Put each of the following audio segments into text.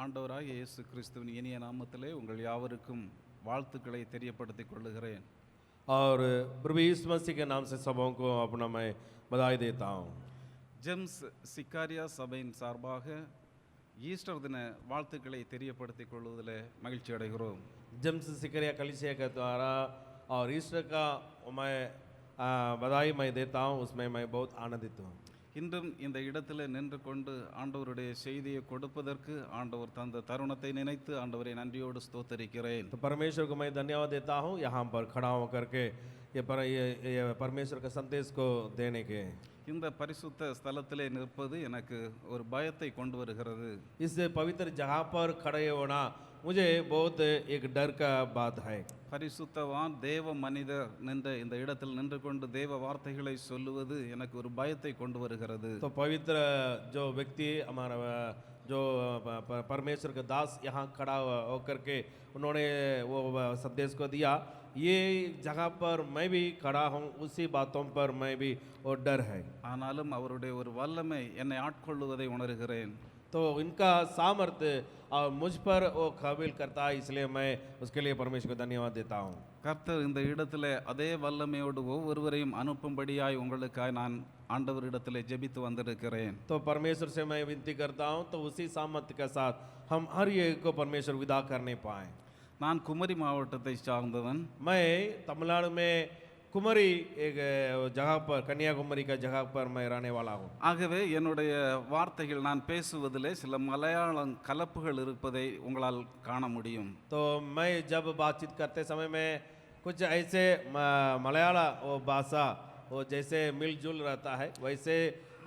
ஆண்டவராகிய இயேசு கிறிஸ்துவின் இனிய நாமத்திலே உங்கள் யாவருக்கும் வாழ்த்துக்களை தெரியப்படுத்திக் கொள்ளுகிறேன். और प्रभु यीशु मसीह के नाम से सबों को अपना मैं बधाई देता हूँ। ஜெம்ஸ் சிக்காரியா சபையின் சார்பாக ஈஸ்டர் தின வாழ்த்துக்களை தெரியப்படுத்திக் கொள்வதில் மகிழ்ச்சி அடைகிறோம். जेम्स सिकरिया कलीसिया के द्वारा और ईस्टर का मैं बधाई मैं देता हूँ, उसमें मैं बहुत आनंदित हूँ। இன்றும் இந்த இடத்துல நின்று கொண்டு ஆண்டவருடைய செய்தியை கொடுப்பதற்கு ஆண்டவர் தந்த தருணத்தை நினைத்து ஆண்டவரை நன்றியோடு ஸ்தோத்தரிக்கிறேன். तो परमेश्वर को मैं धन्यवाद देता हूँ यहाँ पर खड़ा होकर के ये परमेश्वर के संदेश को देने के। இந்த பரிசுத்த ஸ்தலத்திலே நிற்பது எனக்கு ஒரு பயத்தை கொண்டு வருகிறது. इस पवित्र जगह पर खड़े होना मुझे बहुत एक डर का बात है। பரிசுத்தவான் தேவ மனிதர் நின்ற இந்த இடத்தில் நின்று கொண்டு தேவ வார்த்தைகளை சொல்லுவது எனக்கு ஒரு பயத்தை கொண்டு வருகிறது. तो पवित्र जो व्यक्ति हमारा जो परमेश्वर का दास यहाँ खड़ा होकर के उन्होंने वो संदेश को दिया, ये जगह पर मैं भी खड़ा हूँ, उसी बातों पर मैं भी वो डर है। ஆனாலும் அவருடைய ஒரு வல்லமை என்னை ஆட்கொள்ளுவதை உணர்கிறேன். तो इनका सामर्थ्य और मुझ पर वो काबिल करता है, इसलिए मैं उसके लिए परमेश्वर को धन्यवाद देता हूँ। கர்த்தர் இந்த இடத்துல அதே வல்லமையோடு ஒவ்வொருவரையும் அனுப்பும்படியாய் உங்களுக்காய் நான் ஆண்டவரிடத்திலே ஜெபித்து வந்திருக்கிறேன். तो परमेश्वर से मैं विनती करता हूँ, तो उसी सामर्थ्य के साथ हम हर एक को परमेश्वर विदा करने पाएँ। நான் குமரி மாவட்டத்தை சார்ந்தவன். मैं तमिलनाडु में कुमरी एक जगह पर, कन्याकुमारी का जगह पर मैं रहने वाला हूँ। ஆகவே என்னுடைய வார்த்தைகள் நான் பேசுவதிலே சில மலையாளம் கலப்புகள் இருப்பதை உங்களால் காண முடியும். तो मैं जब बातचीत करते समय में कुछ ऐसे मलयाला वो भाषा वो जैसे मिलजुल रहता है, वैसे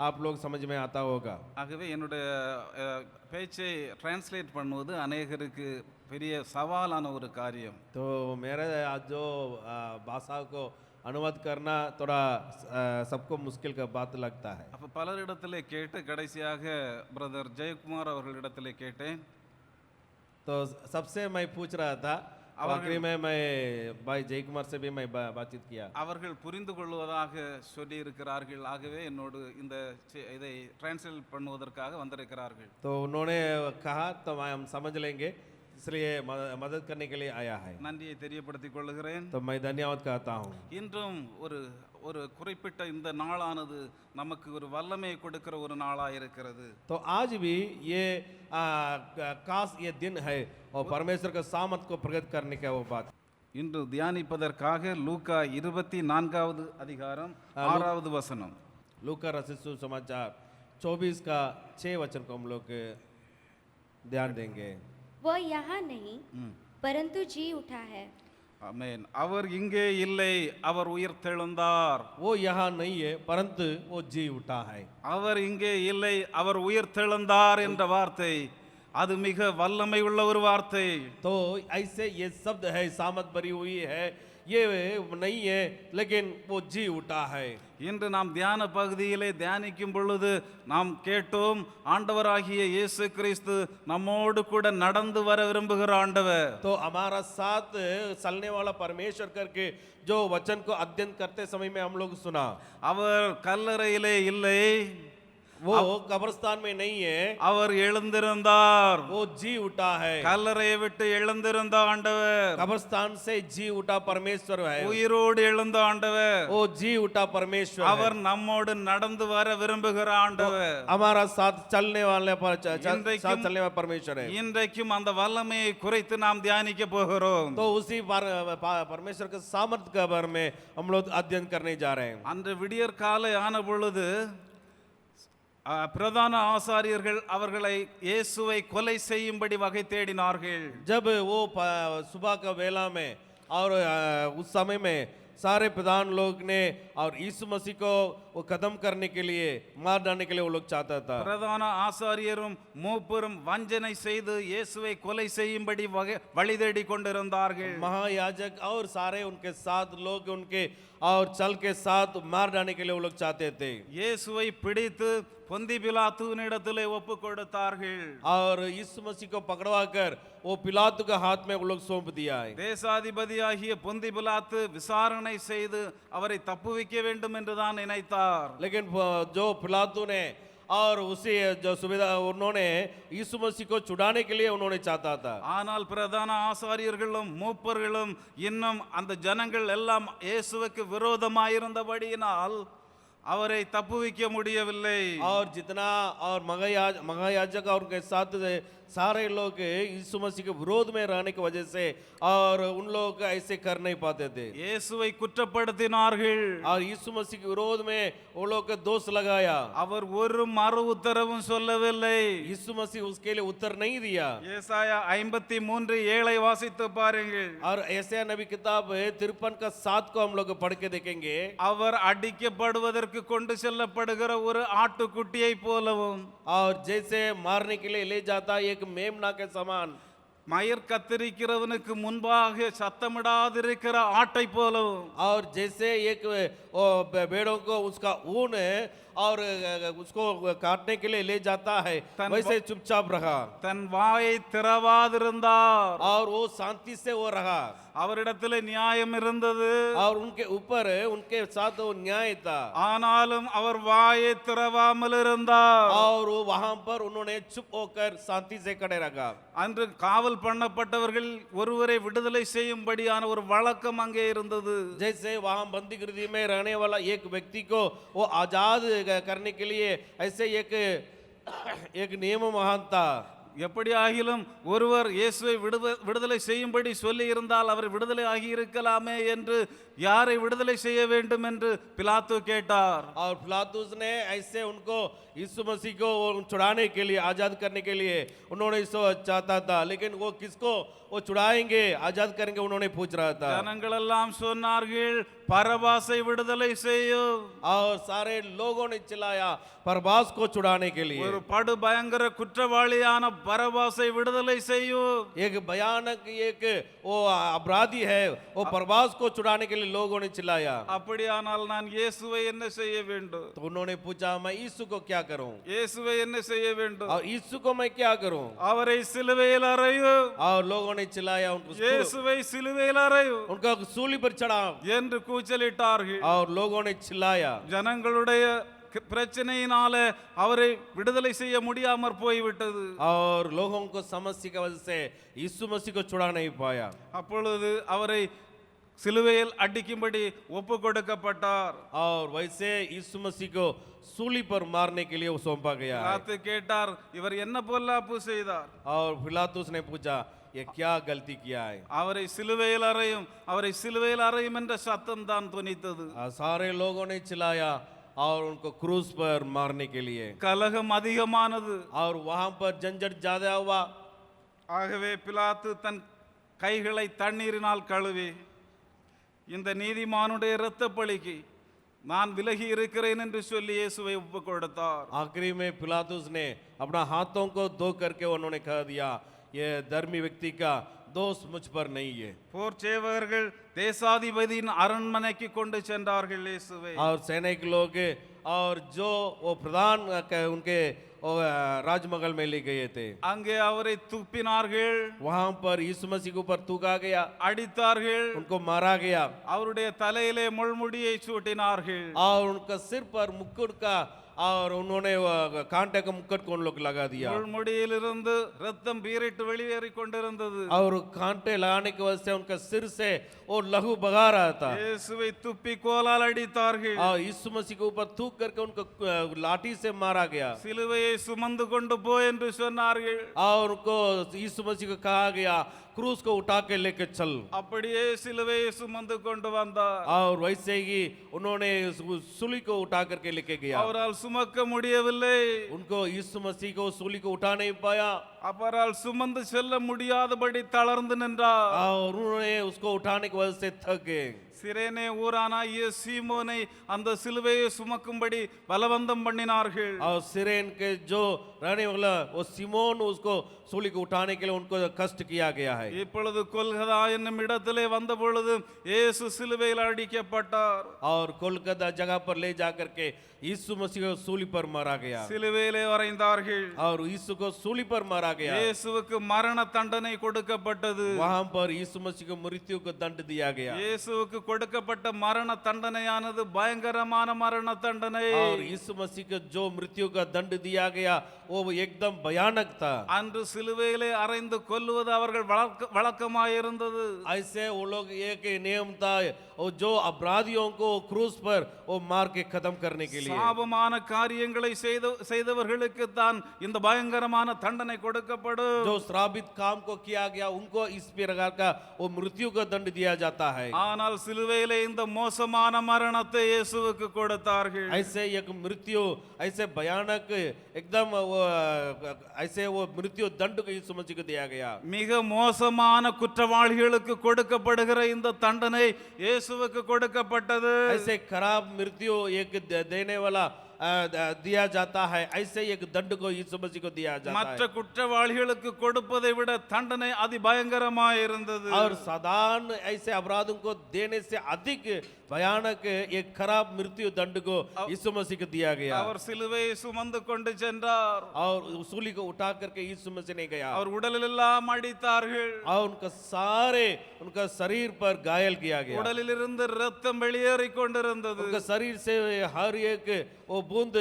आप लोग समझ में आता होगा। ஆகவே என்னுடைய பேச்சை டிரான்ஸ்லேட் பண்ணுவது அநேகருக்கு பெரிய சவாலான ஒரு காரியம். तो मेरा जो भाषा को अनुवाद करना थोड़ा सबको मुश्किल का बात लगता है। அப்போ பலரிடத்திலே கேட்டு கடைசியாக பிரதர் ஜெயக்குமார் அவர்களிடத்திலே கேட்டேன். तो सबसे मैं पूछ रहा था, आखिरी में मैं भाई जय कुमार से भी मैं बातचीत किया। அவர்கள் புரிந்து கொள்வதாக சொல்லி இருக்கிறார்கள். ஆகவே என்னோடு இந்த இதை டிரான்ஸ்லேட் பண்ணுவதற்காக வந்திருக்கிறார்கள். तो उन्होंने कहा तो हम समझ लेंगे, इसलिए मदद करने के लिए आया है। நன்றியை தெரியப்படுத்திக் கொள்கிறேன். तो मैं धन्यवाद कहता हूँ। இன்றும் ஒரு குறிப்பிட்ட இந்த நாளானது நமக்கு ஒரு வல்லமையை கொடுக்கிற ஒரு நாளாக இருக்கிறது. तो आज भी ये खास ये दिन है और परमेश्वर का सामर्थ को प्रकट करने का वो बात। இன்று தியானிப்பதற்காக லூக்கா 24வது அதிகாரம் 6வது வசனம். लूका रचित सुसमाचार 24 का 6 वचन को हम लोग ध्यान देंगे। वह यहाँ नहीं परंतु जी उठा है। ஆமென். அவர் இங்கே இல்லை, அவர் உயிர்த்தெழுந்தார். वो यहाँ नहीं है परंतु वो जी उठा है। அவர் இங்கே இல்லை, அவர் உயிர்த்தெழுந்தார் என்ற வார்த்தை அது மிக வல்லமை உள்ள ஒரு வார்த்தை. तो ऐसे ये शब्द है, सामर्थ भरी हुई है, ये नहीं है लेकिन वो जी उठा है। இன்று நாம் தியான பகுதியிலே தியானிக்கும் பொழுது நாம் கேட்டோம், ஆண்டவராகிய இயேசு கிறிஸ்து நம்மோடு கூட நடந்து வர விரும்புகிற ஆண்டவர். तो हमारा साथ चलने वाला परमेश्वर करके जो वचन को अध्ययन करते समय में हम लोग सुना, அவர் கல்லறையிலே இல்லை, वो कब्रिस्तान में नहीं है, அவர் எழுந்திருந்தார். वो जी उठा है। கல்லறையை விட்டு எழுந்திருந்த ஆண்டவர், कब्रिस्तान से जी उठा परमेश्वर है, உயிரோடு எழுந்த ஆண்டவர், वो जी उठा परमेश्वर அவர் है। நம்மோடு நடந்து வர விரும்புகிற ஆண்டவர். हमारा साथ चलने वाले இன்றைக்கும் साथ चलने वाला परमेश्वर है। இன்றைக்கும் அந்த வல்லமையை குறித்து நாம் தியானிக்க போகிறோம். तो उसी परमेश्वर के सामर्थ्य के बारे में हम लोग अध्ययन करने जा रहे हैं। அன்று விடியற் காலை ஆன பொழுது பிரதான ஆசாரியர்கள் அவர்களை இயேசுவை கொலை செய்யும்படி வகை தேடினார்கள். जब वो सुबह का वेला में और उस समय में सारे प्रधान लोग ने और यीशु मसीह को वो खत्म करने के लिए, मार डालने के लिए वो लोग चाहता था। பிரதான ஆசாரியரும் மூப்பரும் வஞ்சனை செய்து இயேசுவை கொலை செய்யும்படி வழி தேடி கொண்டிருந்தார்கள். महायाजक और सारे उनके साथ लोग उनके और चल के साथ मार डालने के लिए वो लोग चाहते थे। இயேசுவை பிடித்து பொந்தி பிலாத்துவினிடத்திலே ஒப்பு கொடுத்தார்கள். और यीशु मसीह को पकड़वा कर वो पिलातु के हाथ में वो लोग सौंप दिया है। தேசாதிபதியாகிய பொந்தி பிலாத்து விசாரணை செய்து அவரை தப்புவிக்க வேண்டும் என்றுதான் நினைத்தார். लेकिन जो पिलातु ने और उसे जो सुविधा उन्होंने यीशु मसीह को छुड़ाने के लिए उन्होंने चाहता था। ஆனால் பிரதான ஆசாரியர்களும் மூப்பர்களும் இன்னும் அந்த ஜனங்கள் எல்லாம் இயேசுவுக்கு விரோதமாயிருந்தபடியினால் அவரை தப்புவிக்க முடியவில்லை. और जितना और महायाजक और उनके साथ सारे लोग यीशु मसीह के विरोध में रहने की वजह से और उन लोग ऐसे कर नहीं पाते थे இயேசுவை குற்றப்படுத்தினார்கள். और यीशु मसीह के विरोध में वो लोग का दोष लगाया। அவர் ஒரு மறு உத்தரவும் சொல்லவில்லை. यीशु मसीह उसके लिए उत्तर नहीं दिया। ஏசாயா 53:7 வாசித்து பாருங்கள். और ऐसे नबी किताब 53 का 7 को हम लोग पढ़ के देखेंगे। அவர் அடிக்கப்படுவதற்கு கொண்டு செல்லப்படுகிற ஒரு ஆட்டுக்குட்டியை போலவும் और जैसे मारने के लिए ले जाता एक मेमना के समान மயிர் கத்தரிக்கிறவனுக்கு முன்பாக சத்தமிடாதிருக்கிற ஆட்டை போலவும் और जैसे एक भेड़ों को उसका ऊन और उसको काटने के लिए ले जाता है वैसे चुपचाप रहा। தன் வாயை திறவாதிருந்தார். और वो शांति से वो रहा। அவரிடத்தில் நியாயம் இருந்தது. और उनके ऊपर उनके साथ वो न्याय था। ஆனாலும் அவர் வாயை திறவாமல் இருந்தார். और वो वहां पर उन्होंने चुप होकर शांति से खड़े रखा। அன்று காவல் பண்ணப்பட்டவர்கள் ஒருவரை விடுதலை செய்யும்படியான ஒரு வழக்கம் அங்கே இருந்தது. जैसे वहां बंदी गृह में रहने वाला एक व्यक्ति को वो आजाद करने के लिए ऐसे एक नियम महान था। எப்படி ஆகிலும் ஒருவர் இயேசுவை விடுதலை செய்யும்படி சொல்லி இருந்தால் அவர் விடுதலை ஆகி இருக்கலாமே என்று யாரை விடுதலை செய்ய வேண்டும் என்று பிலாத்து கேட்டார். और पिलातुस ने ऐसे उनको यीशु मसीह को छुड़ाने के लिए आजाद करने के लिए उन्होंने इसको चाहता था, लेकिन वो किसको वो छुड़ाएंगे आजाद करेंगे उन्होंने पूछ रहा था। ஜனங்கள் எல்லாம் சொன்னார்கள் பரபாசை விடுதலை செய்யும். और सारे लोगों ने चिल्लाया बरबास को छुड़ाने के लिए। ஒரு படு பயங்கர குற்றவாளியான பரபாசை விடுதலை செய்யும். एक भयानक एक वो अपराधी है वो बरबास को छुड़ाने के लिए लोगों ने चिल्लाया। அப்படியானால் நான் இயேசுவை என்ன செய்ய வேண்டும்? तो उन्होंने पूछा मैं यीशु को क्या करूं? இயேசுவை என்ன செய்ய வேண்டும்? और यीशु को मैं क्या करूं? அவரை சிலுவையில் அறையும். और लोगों ने चिल्लाया उनको இயேசுவை சிலுவையில் அறையும் उनका सूली पर चढ़ाओ என்று கூச்சலிட்டார்கள். और लोगों ने चिल्लाया। ஜனங்களுடைய பிரச்சனையினால அவரை விடுதலை செய்ய முடியாமற் போய்விட்டது. और लोगों को समस्या की वजह से यीशु मसीह को छुड़ा नहीं पाया। அப்பொழுது அவரை சிலுவையில் அடிக்கும்படி ஒப்பு கொடுக்கப்பட்டார். और वैसे यीशु मसीह को सूली पर मारने के लिए वो सौंपा गया है। பிலாத்து கேட்டார் இவர் என்ன பொல்லாப்பு செய்தார்? और पिलातुस ने पूछा ये क्या गलती किया है? அவரை சிலுவையில் அறையும் அவரை சிலுவையில் அறையும் என்ற சத்தம் தான் துணித்தது. सारे लोगों ने चिल्लाया और उनको क्रूस पर मारने के लिए। கலகம் அதிகமானது. और वहां पर झंझट ज्यादा हुआ। ஆகவே பிலாத்து தன் கைகளை தண்ணீரினால் கழுவி இந்த நீதிமானுடைய இரத்த பழிக்கு நான் விலகி இருக்கிறேன் என்று சொல்லி இயேசுவை ஒப்பு கொடுத்தார். आखिरी में पिलातुस ने अपना हाथों को धो करके उन्होंने कह दिया ये धर्मी व्यक्ति का दोष मुझ पर नहीं है। போர் சேவகர்கள் தேசாதிபதியின் அரண்மனைக்கு கொண்டு சென்றார்கள் இயேசுவை. और सैनिक लोग और जो वो प्रधान उनके राजमहल में ले गए थे அங்கே அவரை துப்பினார்கள். वहां पर यीशु मसीह के ऊपर थूका गया, அடித்தார்கள். उनको मारा गया அவருடைய தலையிலே முள்முடியை சூட்டினார்கள். और उनका सिर पर मुकुट का और उन्होंने कांटे का मुकुट को उन लोग लगा दिया। முள்முடியிலிருந்து ரத்தம் பீரிட்டு வெளியேறி கொண்டிருந்தது. और कांटे लगाने की वजह से उनका सिर से वो लहू बगा रहा था। இயேசுவை துப்பி கோலால் அடித்தார்கள். और यीशु मसीह के ऊपर थूक करके उनको लाठी से मारा गया। சிலுவையை சுமந்து கொண்டு போ என்று சொன்னார்கள். और उनको यीशु मसीह को कहा गया क्रूस को उठा के लेके चल। அப்படியே சிலுவையை சுமந்து கொண்டு வந்தார். और वैसे ही उन्होंने सूली को उठा करके लेके गया। அவரால் சுமக்க முடியவில்லை. उनको यीशु मसीह को सूली को उठा नहीं पाया। அவரால் சுமந்து செல்ல முடியாதபடி தளர்ந்து நின்றார். और उन्होंने उसको उठाने की वजह से थक गए। சிரேனே ஊரானாகிய சீமோனை அந்த சிலுவையை சுமக்கும்படி பலவந்தம் பண்ணினார்கள். और सिरेन के जो रहने वाला वो सिमोन उसको सूली को उठाने के लिए उनको कष्ट किया गया है। இப்பொழுது கொல்கதா என்னும் இடத்திலே வந்த பொழுது இயேசு சிலுவையில் அடிக்கப்பட்டார். और कोलकाता जगह पर ले जा करके यीशु मसीह को सूली पर मारा गया। சிலுவையிலே வரைந்தார்கள். और यीशु को सूली पर मारा गया। இயேசுவுக்கு மரண தண்டனை கொடுக்கப்பட்டது. वहां पर यीशु मसीह को मृत्यु को दंड दिया गया। இயேசுவுக்கு கொடுக்கப்பட்ட மரண தண்டனையானது பயங்கரமான மரண தண்டனை. और यीशु मसीह को जो मृत्यु का दंड दिया गया वो एकदम भयानक था. அன்று சிலுவையிலே அறைந்து கொல்லுவது அவர்கள் வழக்கமாயிருந்தது. ऐसे वो लोग एक नियम था और जो अपराधियों को क्रूस पर वो मार के खत्म करने के लिए. சாபமான காரியங்களை செய்தவர்களுக்கு தான் இந்த பயங்கரமான தண்டனை கொடுக்கப்படும். जो श्रापित काम को किया गया उनको इस प्रकार का वो मृत्यु का दंड दिया जाता है. ஆனால் சிலுவையிலே இந்த மோசமான மரணத்தை இயேசுவுக்கு கொடுத்தார்கள். ऐसे एक मृत्यु ऐसे भयानक एकदम ऐसे वो मृत्यु दंड को यीशु मसीह को दिया गया. மிக மோசமான குற்றவாளிகளுக்கு கொடுக்கப்படுகிற இந்த தண்டனை இயேசுவுக்கு கொடுக்கப்பட்டது. ऐसे खराब मृत्यु एक देने वाला दिया जाता है. ऐसे एक दंड को यीशु मसीह को दिया जाता மற்ற है. குற்றவாளிகளுக்கு கொடுப்பதை விட தண்டனை அதிபயங்கரமாய் இருந்தது. और साधारण ऐसे अपराधों को देने से अधिक भयानक एक खराब मृत्यु दंड को यीशु मसीह को दिया गया. அவர் சிலுவையை சுமந்து கொண்டு சென்றார். और सूली को उठा करके यीशु मसीह ने गया அவர் உடலில் எல்லாம் அடித்தார்கள். और उनका सारे उनका शरीर पर घायल किया गया. உடலிலிருந்து ரத்தம் வெளியேறிக் கொண்டிருந்தது. उनका शरीर से हर एक वो बूंद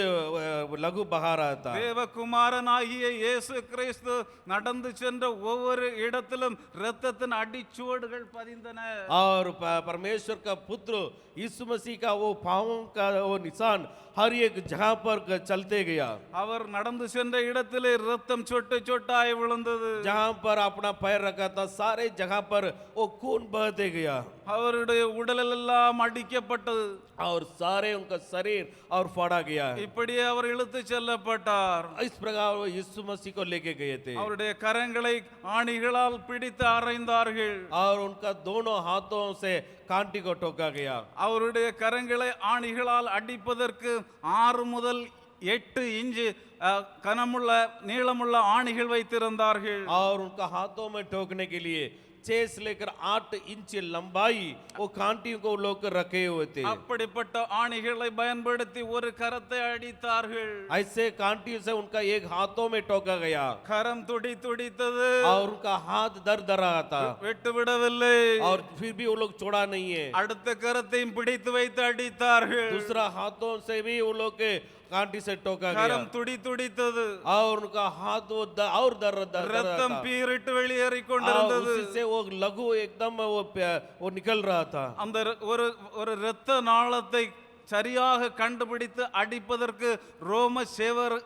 लघु बहा रहा था. தேவகுமாரனாகிய இயேசு கிறிஸ்து நடந்து சென்ற ஒவ்வொரு இடத்திலும் இரத்தத்தின் அடிச்சுவடுகள் பதிந்தன. और परमेश्वर का पुत्र यीशु मसीह का वो पाँवों का वो निशान हर एक जगह पर चलते गया. அவர் நடந்து சென்ற இடத்திலே ரத்தம் சொட்டு சொட்டாய் விழுந்தது. जहाँ पर अपना पैर रखा था सारे जगह पर वो खून बहते गया. அவருடைய உடலெல்லாம் அடிக்கப்பட்டது. और सारे उनका शरीर और फाड़ा गया. இப்படியே அவர் இழுத்து செல்லப்பட்டார். इस प्रकार वो यीशु मसीह को लेके गए थे. அவருடைய கரங்களை ஆணிகளால் பிடித்து அறைந்தார்கள். और उनका दोनों हाथों से कांटी को टोका गया. அவருடைய கரங்களை ஆணிகளால் அடிப்பதற்கு 6 முதல் 8 இன்ச்சு கனமுள்ள நீளமுள்ள ஆணிகள் வைத்திருந்தார்கள். और उनका हाथों में ठोकने के लिए 6 से लेकर 8 इंच लंबाई वो कांटियों को लोग रखे हुए थे. அப்படிப்பட்ட ஆணிகளை பயன்படுத்தி ஒரு கரத்தை அடித்தார்கள். ऐसे कांटियों से उनका एक हाथों में टोका गया கரம் துடித்தது. और उनका हाथ दर्द रहा था. விட்டு விடவில்லை. और फिर भी वो लोग छोड़ा नहीं है. அடுத்த கரத்தையும் பிடித்து வைத்து அடித்தார்கள். दूसरा हाथों से भी वो लोग के कांटी से टोका गया கரம் துடித்தது. और उनका हाथ वो और दर्द ரத்தம் था. பீரிட்டு வெளியேறிக் और கொண்டிருந்தது. उसी से वो लघु एकदम वो निकल रहा था. அந்த ஒரு இரத்த நாளத்தை சரியாக கண்டுபிடித்து அடிப்பதற்கு ரோம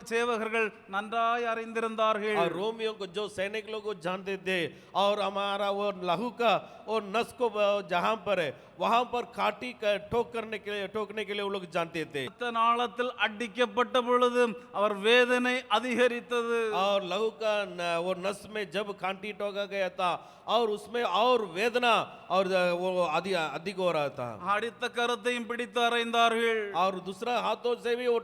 சேவகர்கள் நன்றாய் அறிந்திருந்தார்கள். और रोमियों को जो सैनिक लोग को जानते थे और हमारा वो लहू का और नस को जहां पर है वहां पर काटी का ठोकने के लिए वो लोग जानते थे. இரத்த நாளத்தில் அடிக்கப்பட்ட பொழுது அவர் வேதனை அதிகரித்தது. और लहू का वो नस में जब कांटी टोका गया था और उसमें और वेदना और वो अधिक हो रहा था. அடித்த கரத்தையும் பிடித்து அறைந்தார்கள். और दूसरा हाथों से भी वो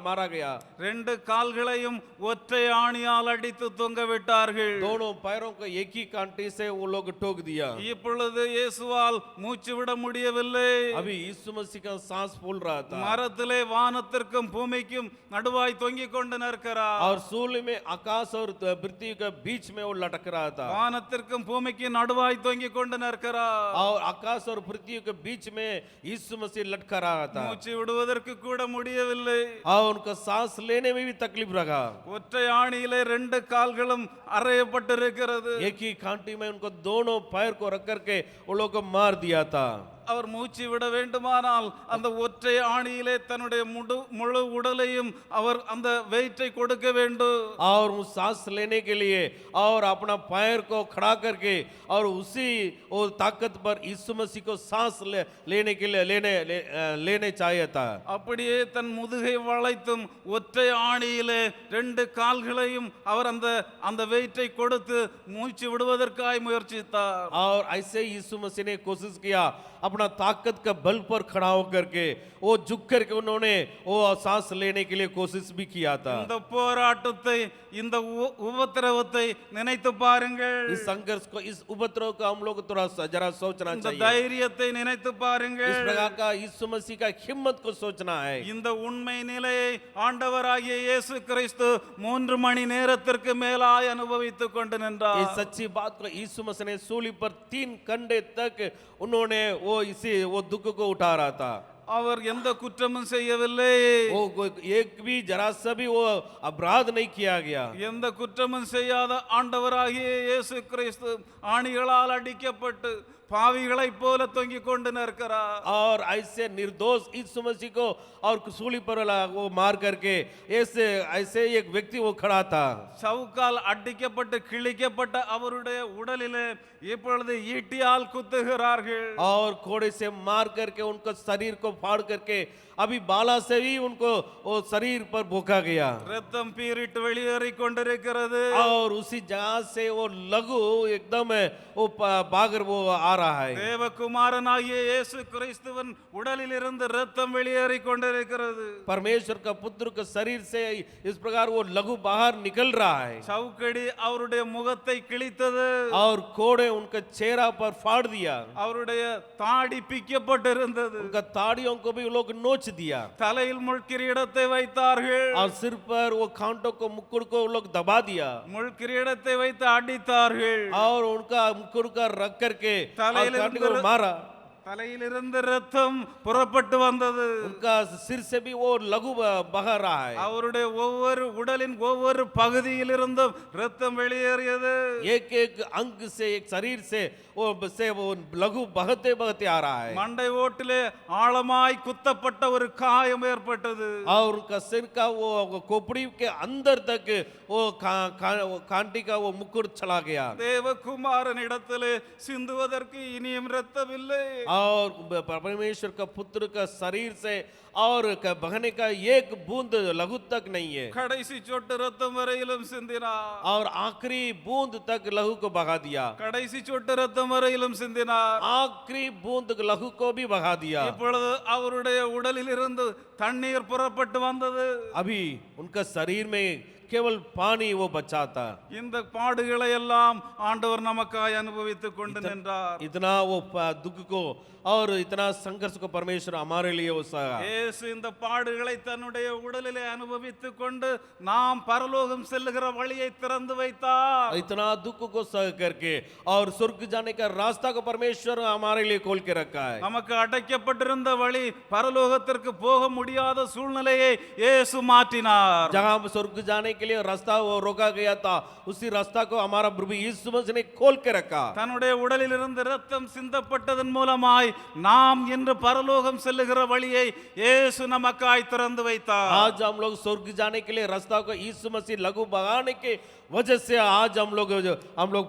मारा गया. 2 கால்களையும் ஒற்றை ஆணியால் அடித்து தொங்க விட்டார்கள். दोनों पैरों को एक ही कांटी से वो लोग ठोक दिया. இப்பொழுது இயேசுவால் மூச்சு விட முடியவில்லை. अभी यीशु मसीह का सांस फूल रहा था. மரத்திலே வானத்திற்கும் பூமிக்கும் நடுவாய் தொங்கிக் கொண்டு நிற்கிறார். और सूली में आकाश और पृथ्वी के बीच में वो लटक रहा था. வானத்திற்கும் பூமிக்கு நடுவாய் தொங்கிக் கொண்டு நிற்கிறார். और आकाश और पृथ्वी के बीच में यीशु मसीह लटका रहा था. மூச்சு விடுவதற்கு கூட முடியவில்லை. और उनका सांस लेने में भी तकलीफ रहा. ஒற்றை ஆணியிலே 2 கால்களும் அறையப்பட்டிருக்கிறது. एक ही कांटी में उनको दोनों पैर को रख करके वो लोग को मार दिया था. அவர் மூச்சு விட வேண்டுமானால் அந்த ஒற்றை ஆணியிலே தன்னுடைய முழு உடலையும் அவர் அந்த வெயிட்டை கொடுக்க வேண்டும். और वो सांस लेने के लिए और अपना पैर को खड़ा करके और उसी वो ताकत पर यीशु मसीह को सांस लेने के लिए लेने चाहिए था. அப்படியே தன் முதுகை வளைத்தும் ஒற்றை ஆணியிலே 2 கால்களையும் அவர் அந்த வெயிட்டை கொடுத்து மூச்சு விடுவதற்காய் முயற்சித்தார். और ऐसे यीशु मसीह ने कोशिश किया अपना ताकत का बल पर खड़ा होकर के वो झुक करके उन्होंने वो सांस लेने के लिए कोशिश भी किया था. இந்த போராட்டத்தை இந்த உபத்திரவத்தை நினைத்து பாருங்கள். इस संघर्ष को इस उपद्रव का हम लोग थोड़ा जरा सोचना இந்த चाहिए. தைரியத்தை நினைத்து इस பாருங்கள். प्रकार का यीशु मसीह का हिम्मत को सोचना है. இந்த உண்மை நிலையை ஆண்டவராகிய இயேசு கிறிஸ்து 3 மணி நேரத்திற்கு மேலாய் அனுபவித்துக் கொண்டு इस நின்றார். सच्ची बात को यीशु मसीह ने सूली पर 3 घंटे तक उन्होंने वो वो दुख को उठा रहा था। அவர் எந்த குற்றமும் செய்யவில்லை. एक भी जरा सा भी वो अपराध नहीं किया गया। எந்த குற்றமும் செய்யாத ஆண்டவராகிய இயேசு கிறிஸ்து ஆணிகளால் அடிக்கப்பட்டு பாவிகளைப் போல தொங்கிக் கொண்டு நிற்கிறார். और ऐसे निर्दोष यीशु मसीह को और सूली पर वो मार करके ऐसे ऐसे एक व्यक्ति वो खड़ा था। சவுக்கால் அடிக்கப்பட்டு கிழிக்கப்பட்ட அவருடைய உடலிலே இப்பொழுது ஈட்டியால் குத்துகிறார்கள். और कोड़े से मार करके उनको शरीर को फाड़ करके अभी बाला से भी उनको वो शरीर पर भोंका गया। ரத்தம் பீறிட்டு வெளியேறிக் கொண்டிருக்கிறது. और उसी जगह से वो लघु एकदम वो बागर वो आ रहा है। தேவகுமாரனாகிய இயேசு கிறிஸ்துவின் உடலில் இருந்து ரத்தம் வெளியேறிக் கொண்டிருக்கிறது. परमेश्वर का पुत्र के शरीर से इस प्रकार वो लघु बाहर निकल रहा है। சவுக்கடி அவருடைய முகத்தை கிழித்தது. और कोड़े उनके चेहरा पर फाड़ दिया। அவருடைய தாடி பிக்கப்பட்டிருந்தது. उनका ताड़ियों को भी वो लोग नोच दिया। தலையில் முள்கிரீடத்தை வைத்தார்கள். और सिर पर वो कांटों को मुकुट को वो लोग दबा दिया। முள்கிரீடத்தை வைத்து அடித்தார்கள். और उनका मुकुट का रख करके தலையில் कांटे को मारा। தலையிலிருந்து ரத்தம் புறப்பட்டு வந்தது. उनका सिर से भी वो लघु बह रहा है। அவருடைய ஒவ்வொரு உடலின் ஒவ்வொரு பகுதியிலிருந்தும் ரத்தம் வெளியேறியது. एक एक अंग से एक शरीर से वो लघु बहते बहते आ रहा है। மண்டை ஓட்டிலே ஆழமாய் குத்தப்பட்ட ஒரு காயம் ஏற்பட்டது. और उनका सिर का वो खोपड़ी के अंदर तक वो कांटी का वो मुकुट चला गया। தேவகுமாரன் இடத்திலே சிந்துவதற்கு இனியும் ரத்தம் இல்லை. और परमेश्वर का पुत्र का शरीर से और बहने का एक बूंद लघु तक नहीं है। கடைசி சொட்டு ரத்தம் வரையிலும் சிந்தினார். और आखिरी बूंद तक लहू को बहा दिया। கடைசி சொட்டு ரத்தம் வரையிலும் சிந்தினார். आखिरी बूंद लहू को भी बहा दिया। இப்பொழுது அவருடைய உடலில் இருந்து தண்ணீர் புறப்பட்டு வந்தது. अभी उनका शरीर में केवल पानी वो बचा था। இந்த பாடுகளை எல்லாம் ஆண்டவர் நமக்காய் அனுபவித்துக் கொண்டு நின்றார். इतना वो दुख को और इतना संघर्ष को परमेश्वर हमारे लिए वो सहा। இயேசு இந்த பாடுகளை தன்னுடைய உடலிலே அனுபவித்துக் கொண்டு நாம் பரலோகம் செல்லுகிற வழியை திறந்து வைத்தார். इतना दुख को सह करके और स्वर्ग जाने का रास्ता को परमेश्वर हमारे लिए खोल के रखा है। நமக்கு அடைக்கப்பட்டிருந்த வழி பரலோகத்திற்கு போக முடியாத சூழ்நிலையை இயேசு மாற்றினார். जहां स्वर्ग जाने के लिए रास्ता वो रोका गया था उसी रास्ता को हमारा प्रभु यीशु मसीह ने खोल के रखा। தன்னுடைய உடலில் இருந்து ரத்தம் சிந்தப்பட்டதன் மூலமாய் நாம் இன்று பரலோகம் செல்லுகிற வழியை இயேசு நமக்காய் திறந்து வைத்தார். आज हम लोग स्वर्ग जाने के लिए रास्ता को यीशु मसीह लघु बगाने के वजह से आज हम लोग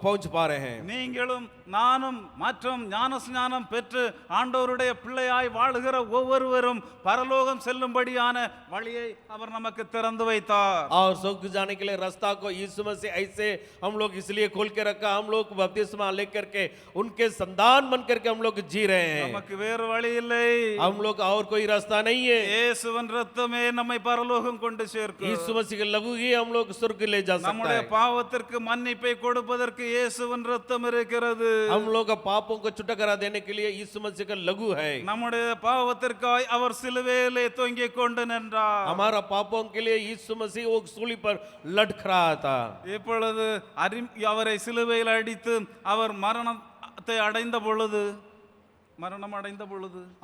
पहुंच पा रहे हैं। நீங்களும் நானும் மற்றும் ஞானஸ்நானம் பெற்று ஆண்டவருடைய பிள்ளையாய் வாழுகிற ஒவ்வொருவரும் பரலோகம் செல்லும்படியான வழியை அவர் நமக்கு திறந்து வைத்தார். और स्वर्ग जाने के लिए रास्ता को यीशु मसीह ऐसे हम लोग इसलिए खोल के रखा। हम लोग बपतिस्मा लेकर के उनके संतान बन करके हम लोग जी रहे हैं। நமக்கு வேறு வழி இல்லை. हम लोग और कोई रास्ता नहीं है। இயேசுவின் ரத்தமே நம்மை பரலோகம் கொண்டு சேர்க்கும். यीशु मसीह के लघु ही हम लोग स्वर्ग ले जा सकता நம்முடைய है। பாவத்திற்கு மன்னிப்பை கொடுப்பதற்கு இயேசுவின் ரத்தம் இருக்கிறது. हम लोग का पापों को छुटकारा देने के लिए यीशु मसीह का लघु है। நம்முடைய பாவத்திற்காய் அவர் சிலுவையிலே தொங்கிக் கொண்டு நின்றார். हमारा पापों के लिए यीशु मसीह वो सूली पर लटक रहा था। இப்பொழுது அவரை சிலுவையில் அடித்து அவர் மரணத்தை அடைந்த பொழுது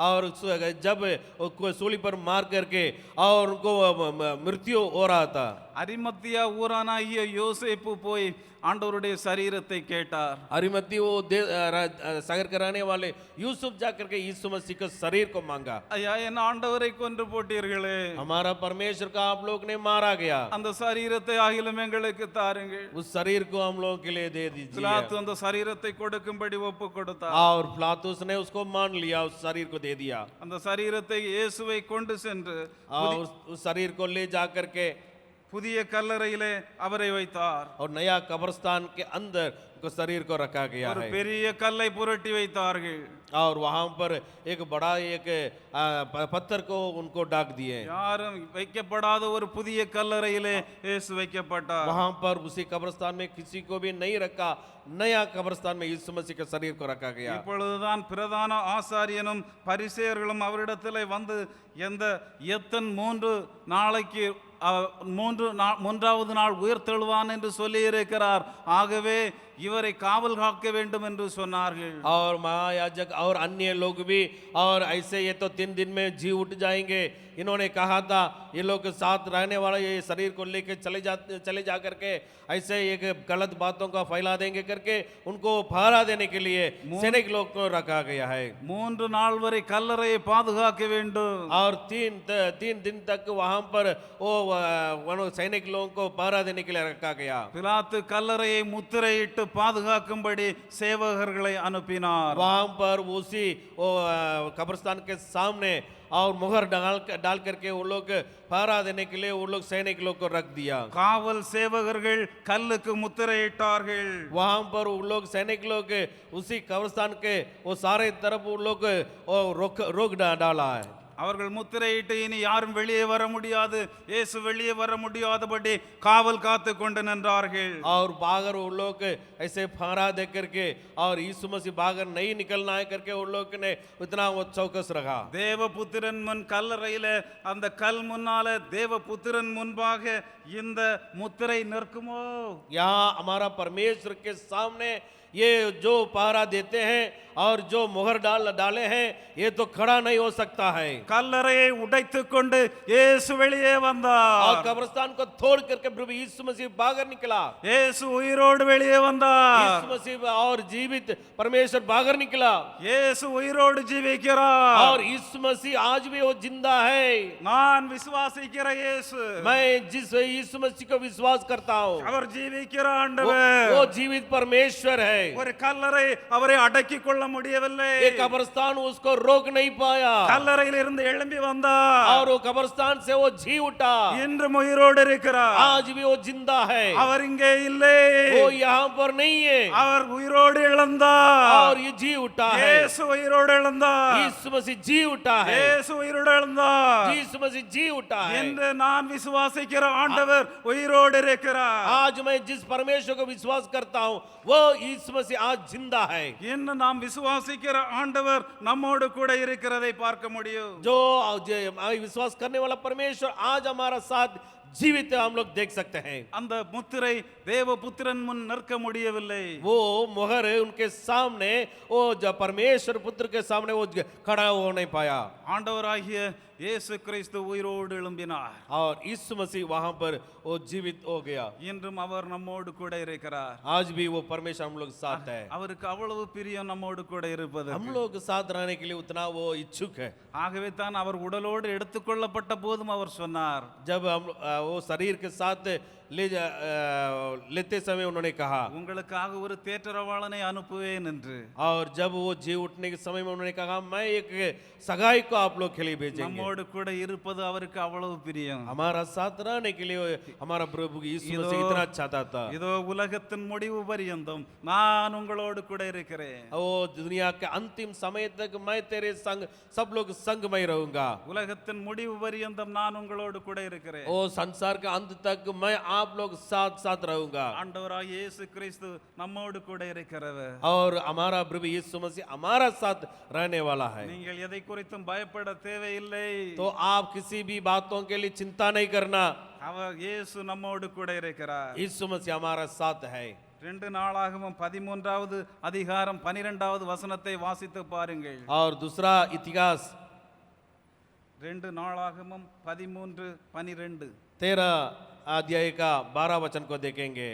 और जब सूली पर मार करके और उनको मृत्यु हो रहा था। அரிமத்தியா ஊரானாகிய யோசேப்பு போய் ஆண்டவருடைய சரீரத்தை கேட்டார். अरिमती वो सागर कराने वाले यूसुफ जाकर के यीशु मसीह के शरीर को मांगा। ஐயா என் ஆண்டவரை கொன்று போட்டீர்களே, हमारा परमेश्वर का आप लोग ने मारा गया, அந்த சரீரத்தை ஆகிலும் எங்களுக்கு தாருங்கள். उस शरीर को हम लोगों के लिए दे दीजिए। பிலாத்து அந்த சரீரத்தை கொடுக்கும்படி ஒப்பு கொடுத்தார். और पिलातुस ने उसको मान लिया, उस शरीर को दे दिया। அந்த சரீரத்தை இயேசுவை கொண்டு சென்று और उस शरीर को ले जा करके புதிய கல்லறையிலே அவரை வைத்தார். और नया कब्रिस्तान के अंदर को शरीर को रखा गया ஒரு है। பெரிய கல்லை புரட்டி வைத்தார்கள். और वहां पर एक बड़ा एक पत्थर को उनको डाक दिए। யாரும் வைக்கப்படாத ஒரு புதிய கல்லறையிலே இயேசு வைக்கப்பட்டார். वहां पर उसी कब्रिस्तान में किसी को भी नहीं रखा, नया कब्रिस्तान में यीशु मसीह के शरीर को रखा गया। இப்பொழுதுதான் பிரதான ஆசாரியனும் பரிசேயர்களும் அவரிடத்திலே வந்து எத்தன் 3 நாளைக்கு மூன்றாவது நாள் உயிர்த்தெழுவான் என்று சொல்லி இருக்கிறார். ஆகவே இவரை காவல் காக்க வேண்டும் என்று சொன்னார்கள். और महायाजक और अन्य लोग भी और ऐसे ये तो 3 दिन में जी उठ जाएंगे, इन्होंने कहा था ये लोग साथ रहने वाले ये शरीर को लेके चले जा करके ऐसे एक गलत बातों का फैला देंगे करके उनको पहरा देने के लिए सैनिक लोग को रखा गया है 3 நாள் வரை கல்லறையை பாதுகாக்க வேண்டும். और 3 दिन तक वहां पर वो सैनिक लोगों को पहरा देने के लिए रखा गया. பிலாத்து கல்லறையை முத்திரையிட்டு பாதுகாக்கும்படி சேவகர்களை அனுப்பினார். वहां पर उसी कब्रिस्तान के सामने और मुहर डाल करके वो लोग पहरा देने के लिए वो लोग सैनिक लोग को रख दिया. காவல் சேவகர்கள் கல்லுக்கு முத்திரையிட்டார்கள். वहां पर वो लोग सैनिक लोग उसी कब्रिस्तान के वो सारे तरफ वो लोग रोक डाला है. அவர்கள் முத்திரையிட்டு இனி யாரும் வெளியே வர முடியாது, இயேசு வெளியே வர முடியாதபடி காவல் காத்து கொண்டு நின்றார்கள். और बाहर वो लोग ऐसे फहरा दे करके और यीशु मसीह बाहर नहीं निकलना है करके वो लोग ने उतना वो चौकस रखा. தேவபுத்திரன் முன் கல்லறையில அந்த கல் முன்னால தேவபுத்திரன் முன்பாக இந்த முத்திரை நிற்குமோ? यहाँ हमारा परमेश्वर के सामने ये जो पहरा देते हैं और जो मुहर डाले हैं ये तो खड़ा नहीं हो सकता है. கல்லறையை உடைத்துக் கொண்டு இயேசு வெளியே और வந்தார். कब्रिस्तान को तोड़ करके प्रभु यीशु मसीह बाहर निकला. இயேசு உயிரோடு வெளியே வந்தார். यीशु मसीह और जीवित परमेश्वर बाहर निकला. இயேசு உயிரோடு ஜீவிக்கிறார். और यीशु मसीह आज भी वो जिंदा है. நான் விசுவாசிக்கிற இயேசு, मैं जिस यीशु मसीह को विश्वास करता हूँ அவர் ஜீவிக்கிற वो ஆண்டவர். जीवित परमेश्वर है. ஒரு கல்லறை அவரை அடக்கிக் கொள்ள முடியவில்லை. ये कब्रिस्तान उसको रोक नहीं पाया கல்லறையில் இருந்து எழும்பி வந்தார். और वो कब्रिस्तान से वो जी उठा. இன்று உயிரோடு இருக்கிறார். आज भी वो जिंदा है. அவர் இங்கே இல்லை, वो यहाँ पर नहीं है அவர் உயிரோடு எழுந்தார். और ये जी उठा है. இயேசு உயிரோடு எழுந்தார். यीशु मसीह जी उठा है. இயேசு உயிரோடு எழுந்தார். यीशु मसीह जी उठा है. என்று நான் விசுவாசிக்கிற ஆண்டவர் உயிரோடு இருக்கிறார். आज मैं जिस परमेश्वर को विश्वास करता हूँ वो यीशु मसीह आज जिंदा है. இன்னும் நாம் விசுவாசிக்கிற ஆண்டவர் நம்மோடு கூட இருக்கிறதை பார்க்க முடியும். जो विश्वास करने वाला परमेश्वर आज हमारा साथ जीवित हम लोग देख सकते हैं. அந்த முத்திரை தேவபுத்திரன் முன் நிற்க முடியவில்லை. वो मोहर उनके सामने वो परमेश्वर पुत्र के सामने वो खड़ा हो नहीं पाया. ஆண்டவராகிய இயேசு கிறிஸ்து உயிரோடு எழும்பினார். और यीशु मसीह वहां पर वो जीवित हो गया. இன்றும் அவர் நம்மோடு கூட இருக்கிறார். आज भी वो परमेश्वर हम लोग साथ है. அவருக்கு அவ்வளவு பிரியம் நம்மோடு கூட இருப்பது. हम लोग साथ रहने के लिए उतना वो इच्छुक है. ஆகவே தான் அவர் உடலோடு எடுத்துக்கொள்ளப்பட்ட போதும் அவர் சொன்னார், जब हम वो शरीर के साथ लेते समय उन्होंने कहा உங்களுக்காக ஒரு தேற்றரவாளனை அனுப்புவேன் என்று. और जब वो जी उठने के समय में उन्होंने कहा मैं एक सगाई को आप लोग के लिए भेजेंगे. நம்மோடு கூட இருப்பது அவருக்கு அவ்வளவு பிரியம். हमारा साथ रहने के लिए हमारा प्रभु यीशु मसीह इतना चाहता था. இதோ உலகத்தின் முடிவு பரியந்தம் நான் உங்களோடு கூட இருக்கிறேன். वो दुनिया के अंतिम समय तक मैं तेरे संग सब लोग संग में रहूंगा. உலகத்தின் முடிவு பரியந்தம் நான் உங்களோடு கூட இருக்கிறேன். वो संसार के अंत तक मैं आप लोग साथ साथ रहूंगा. ஆண்டவராகிய இயேசு கிறிஸ்து நம்மோடு கூட இருக்கிறவர். और हमारा प्रभु यीशु मसीह हमारा साथ रहने वाला है. நீங்கள் எதை குறித்தும் பயப்பட தேவையில்லை. तो आप किसी भी बातों के लिए चिंता नहीं करना. அவர் இயேசு நம்மோடு கூட இருக்கிறார். यीशु मसीह हमारा साथ है. 2 நாளாகமம் 13வது அதிகாரம் 12வது வசனத்தை வாசித்து பாருங்கள். और दूसरा इतिहास 2 நாளாகமம் 13:12. 13 अध्याय का 12 वचन को देखेंगे.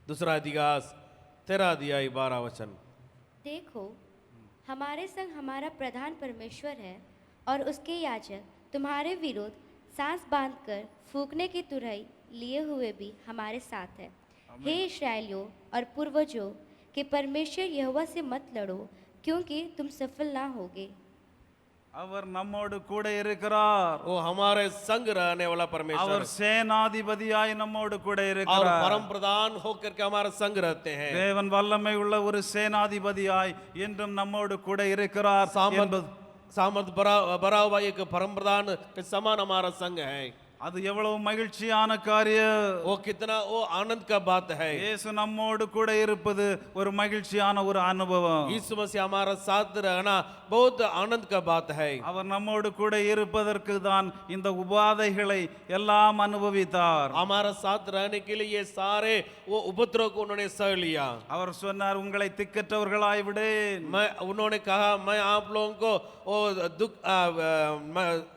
दूसरा इतिहास 13 अध्याय 12 वचन. देखो, हमारे संग हमारा प्रधान परमेश्वर है और उसके याजक तुम्हारे विरोध सांस बांधकर फूंकने की तुरही लिए हुए भी हमारे साथ है. हे इस्राएलियों और पूर्वजों के परमेश्वर यहोवा से मत लड़ो, क्योंकि तुम सफल ना होगे. அவர் நம்மோடு கூட இருக்கிறார். वो हमारे संग रहने वाला परमेश्वर அவர் சேனாதிபதியாய் நம்மோடு கூட और இருக்கிறார். परम प्रधान होकर के हमारे संग रहते हैं. தேவன் வல்லமை உள்ள ஒரு சேனாதிபதியாய் என்றும் நம்மோடு கூட இருக்கிறார். सामर्थ भरा हुआ एक परम प्रधान के समान हमारा संग है. அது எவ்வளவு மகிழ்ச்சியான காரியம். वो कितना वो आनंद का बात है। இயேசு நம்மோடு கூட இருப்பது ஒரு மகிழ்ச்சியான ஒரு அனுபவம். यीशु मसीह हमारा साथ रहना बहुत आनंद का बात है। அவர் நம்மோடு கூட இருப்பதற்கு தான் இந்த உபாதைகளை எல்லாம் அனுபவித்தார். हमारा साथ रहने के लिए ये सारे वो उपद्रव को उन्होंने सह लिया। அவர் சொன்னார், உங்களை திக்கற்றவர்களாய் விடேன். उन्होंने कहा मैं आप लोगों को वो दुख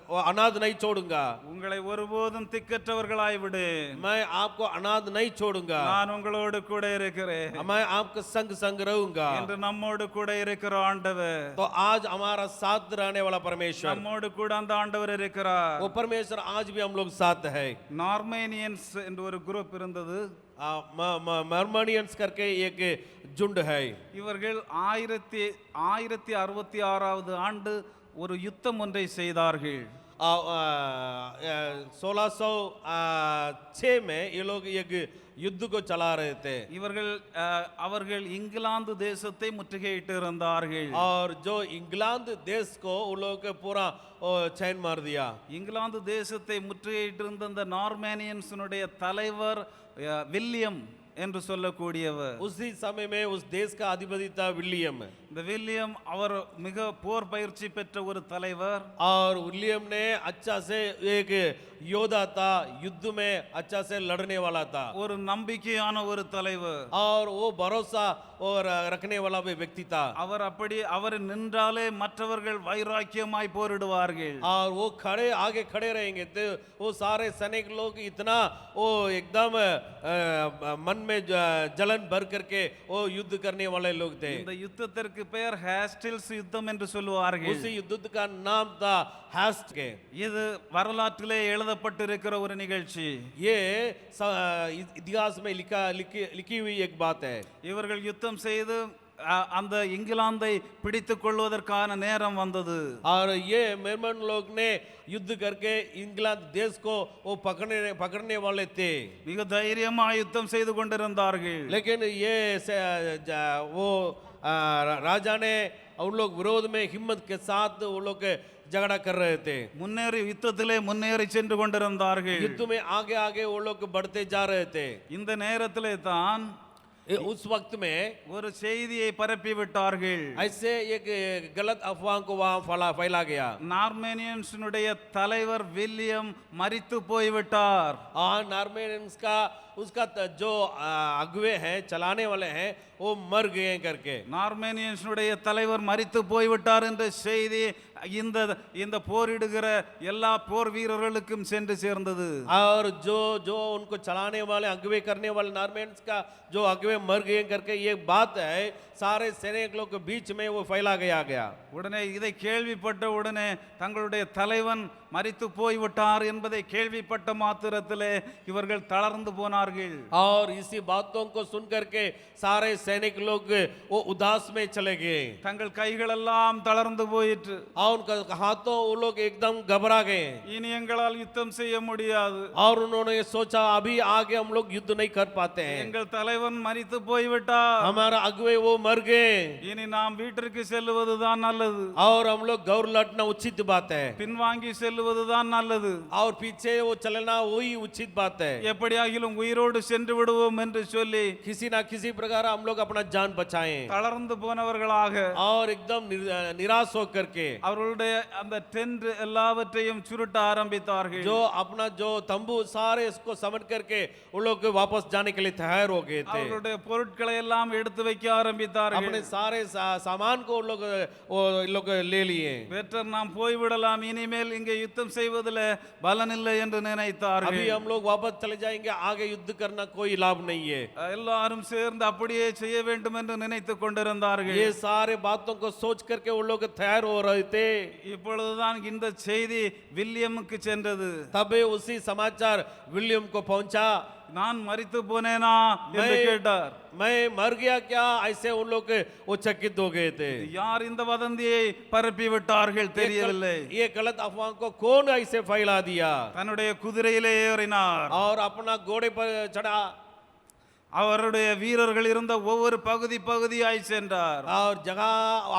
वो अनाथ नहीं छोड़ूंगा। உங்களை ஒருபோதும் திக்கற்றவர்களாய் விடேன். मैं आपको अनाथ नहीं छोड़ूंगा। நான் உங்களோடு கூட இருக்கிறேன் मैं आपके संग संग रहूंगा। என்று நம்மோடு கூட இருக்கிற ஆண்டவர். तो आज हमारा साथ रहने वाला परमेश्वर, நம்மோடு கூட அந்த ஆண்டவர் இருக்கிறார். वो परमेश्वर आज भी हम लोग साथ है। நார்மேனியன்ஸ் என்று ஒரு குரூப் இருந்தது. मर्मनियंस करके एक झुंड है। இவர்கள் 1066வது ஆண்டு ஒரு யுத்தம் ஒன்றை செய்தார்கள். 1606 में ये लोग एक युद्ध को चला रहे थे। அவர்கள் இங்கிலாந்து தேசத்தை முற்றுகையிட்டு இருந்தார்கள். और जो इंग्लैंड देश को वो लोग पूरा चैन मार दिया। இங்கிலாந்து தேசத்தை முற்றுகையிட்டு இருந்த அந்த நார்மேனியன்ஸினுடைய தலைவர் வில்லியம் என்று சொல்லக்கூடியவர். उसी समय में उस देश का अधिपति था विलियम। இந்த வில்லியம் அவர் மிக போர் பயிற்சி பெற்ற ஒரு தலைவர். और विलियम ने अच्छा से एक योद्धा था, युद्ध में अच्छा से लड़ने वाला था। ஒரு நம்பிக்கையான ஒரு தலைவர். और वो भरोसा और रखने वाला भी व्यक्ति था। அவர் நின்றாலே மற்றவர்கள் வைராக்கியமாய் போரிடுவார்கள். और वो आगे खड़े रहेंगे तो वो सारे सैनिक लोग इतना वो एकदम मन में जलन भर करके वो युद्ध करने वाले लोग थे। இந்த யுத்தத்திற்கு பெயர் ஹேஸ்டில்ஸ் யுத்தம் என்று சொல்லுவார்கள். उसी युद्ध का नाम था हेस्ट के। இது வரலாற்றிலே எழுதப்பட்டிருக்கிற ஒரு நிகழ்ச்சி. ये इतिहास में लिखी हुई एक बात है। இவர்கள் யுத்தம் செய்து அந்த இங்கிலாந்தை பிடித்துக் கொள்வதற்கான நேரம் வந்தது. और ये मेमन लोग ने युद्ध करके इंग्लैंड देश को वो पकड़ने वाले थे। மிக தைரியமாக யுத்தம் செய்து கொண்டிருந்தார்கள். लेकिन ये वो राजा ने उन लोग विरोध में हिम्मत के साथ वो लोग झगड़ा कर रहे थे। யுத்தத்திலே முன்னேறி சென்று கொண்டிருந்தார்கள். युद्ध में आगे आगे वो लोग बढ़ते जा रहे थे। இந்த நேரத்திலே தான் उस वक्त में ஒரு செய்தியை பரப்பி விட்டார்கள். ऐसे एक गलत अफवाह को वहां फैला गया। நார்மேனியன்ஸினுடைய தலைவர் வில்லியம் மரித்து போய்விட்டார். नार्मेनियंस का उसका जो अगुवे हैं, चलाने वाले हैं, वो मर गए करके। நார்மேனியன்ஸினுடைய தலைவர் மரித்து போய்விட்டார் என்ற செய்தி இந்த போரிடுகிற எல்லா போர் வீரர்களுக்கும் சென்று சேர்ந்தது. और जो उनको चलाने वाले अगुवे करने वाले नार्मेनियंस का जो अगुवे मर गए करके ये बात है, सारे सैनिक लोग के बीच में वो फैला गया। உடனே இதை கேள்விப்பட்ட உடனே தங்களுடைய தலைவன் மரித்து போய்விட்டார் என்பதை கேள்விப்பட்ட மாத்திரத்திலே இவர்கள் தளர்ந்து போனார்கள். और इसी बातों को सुन करके सारे सैनिक लोग वो उदास में चले गए। தங்கள் கைகள் எல்லாம் தளர்ந்து போயிற்று. और उनका हाथों वो लोग एकदम घबरा गए। இனி எங்களால் யுத்தம் செய்ய முடியாது. और उन्होंने सोचा अभी आगे हम लोग युद्ध नहीं कर पाते हैं। எங்கள் தலைவன் மரித்து போய்விட்டார். हमारा अगुवे वो मर गए। இனி நாம் வீட்டிற்கு செல்லுவதுதான் நல்லது. और हम लोग गौर लौटना उचित बात है। பின்வாங்கி செல்லுவதுதான் நல்லது. और पीछे वो चलना वही उचित बात है। எப்படியாகிலும் உயிரோடு சென்று விடுவோம் என்று சொல்லி किसी ना किसी प्रकार हम लोग अपना जान बचाएं। தளர்ந்து போனவர்களாக और एकदम निराश होकर के அவர்களுடைய அந்த டென்ட் எல்லாவற்றையும் சுருட்ட ஆரம்பித்தார்கள். जो अपना जो तंबू सारे इसको समेट करके वो लोग वापस जाने के लिए तैयार हो गए थे। அவர்களுடைய பொருட்களை எல்லாம் எடுத்து வைக்க ஆரம்பித்தார்கள். अपने सारे सामान को लोग ले लिए। பெட்டர் நாம் போய்விடலாம், இனிமேல் இங்கே யுத்தம் செய்வதில் பலன் இல்லை என்று நினைத்தார்கள். अभी हम लोग वापस चले जाएंगे, आगे युद्ध करना कोई लाभ नहीं है। எல்லாரும் சேர்ந்து அப்படியே செய்ய வேண்டும் என்று நினைத்துக் கொண்டிருந்தார்கள். ये सारे बातों को सोच करके वो लोग तैयार हो रहे थे। இப்பொழுதுதான் இந்த செய்தி வில்லியமுக்கு சென்றது. तबे उसी समाचार विलियम को पहुंचा। நான் மரித்து போனேனா என்று கேட்டார். मैं मर गया क्या, ऐसे उन लोग वो चकित हो गए थे। யார் இந்த வதந்தியை பரப்பி விட்டார்கள் தெரியவில்லை. ये गलत अफवाह को कौन ऐसे फैला दिया। தன்னுடைய குதிரையிலே ஏறினார். और अपना घोड़े पर चढ़ा। அவருடைய வீரர்கள் இருந்த ஒவ்வொரு பகுதியாய் சென்றார். और जगह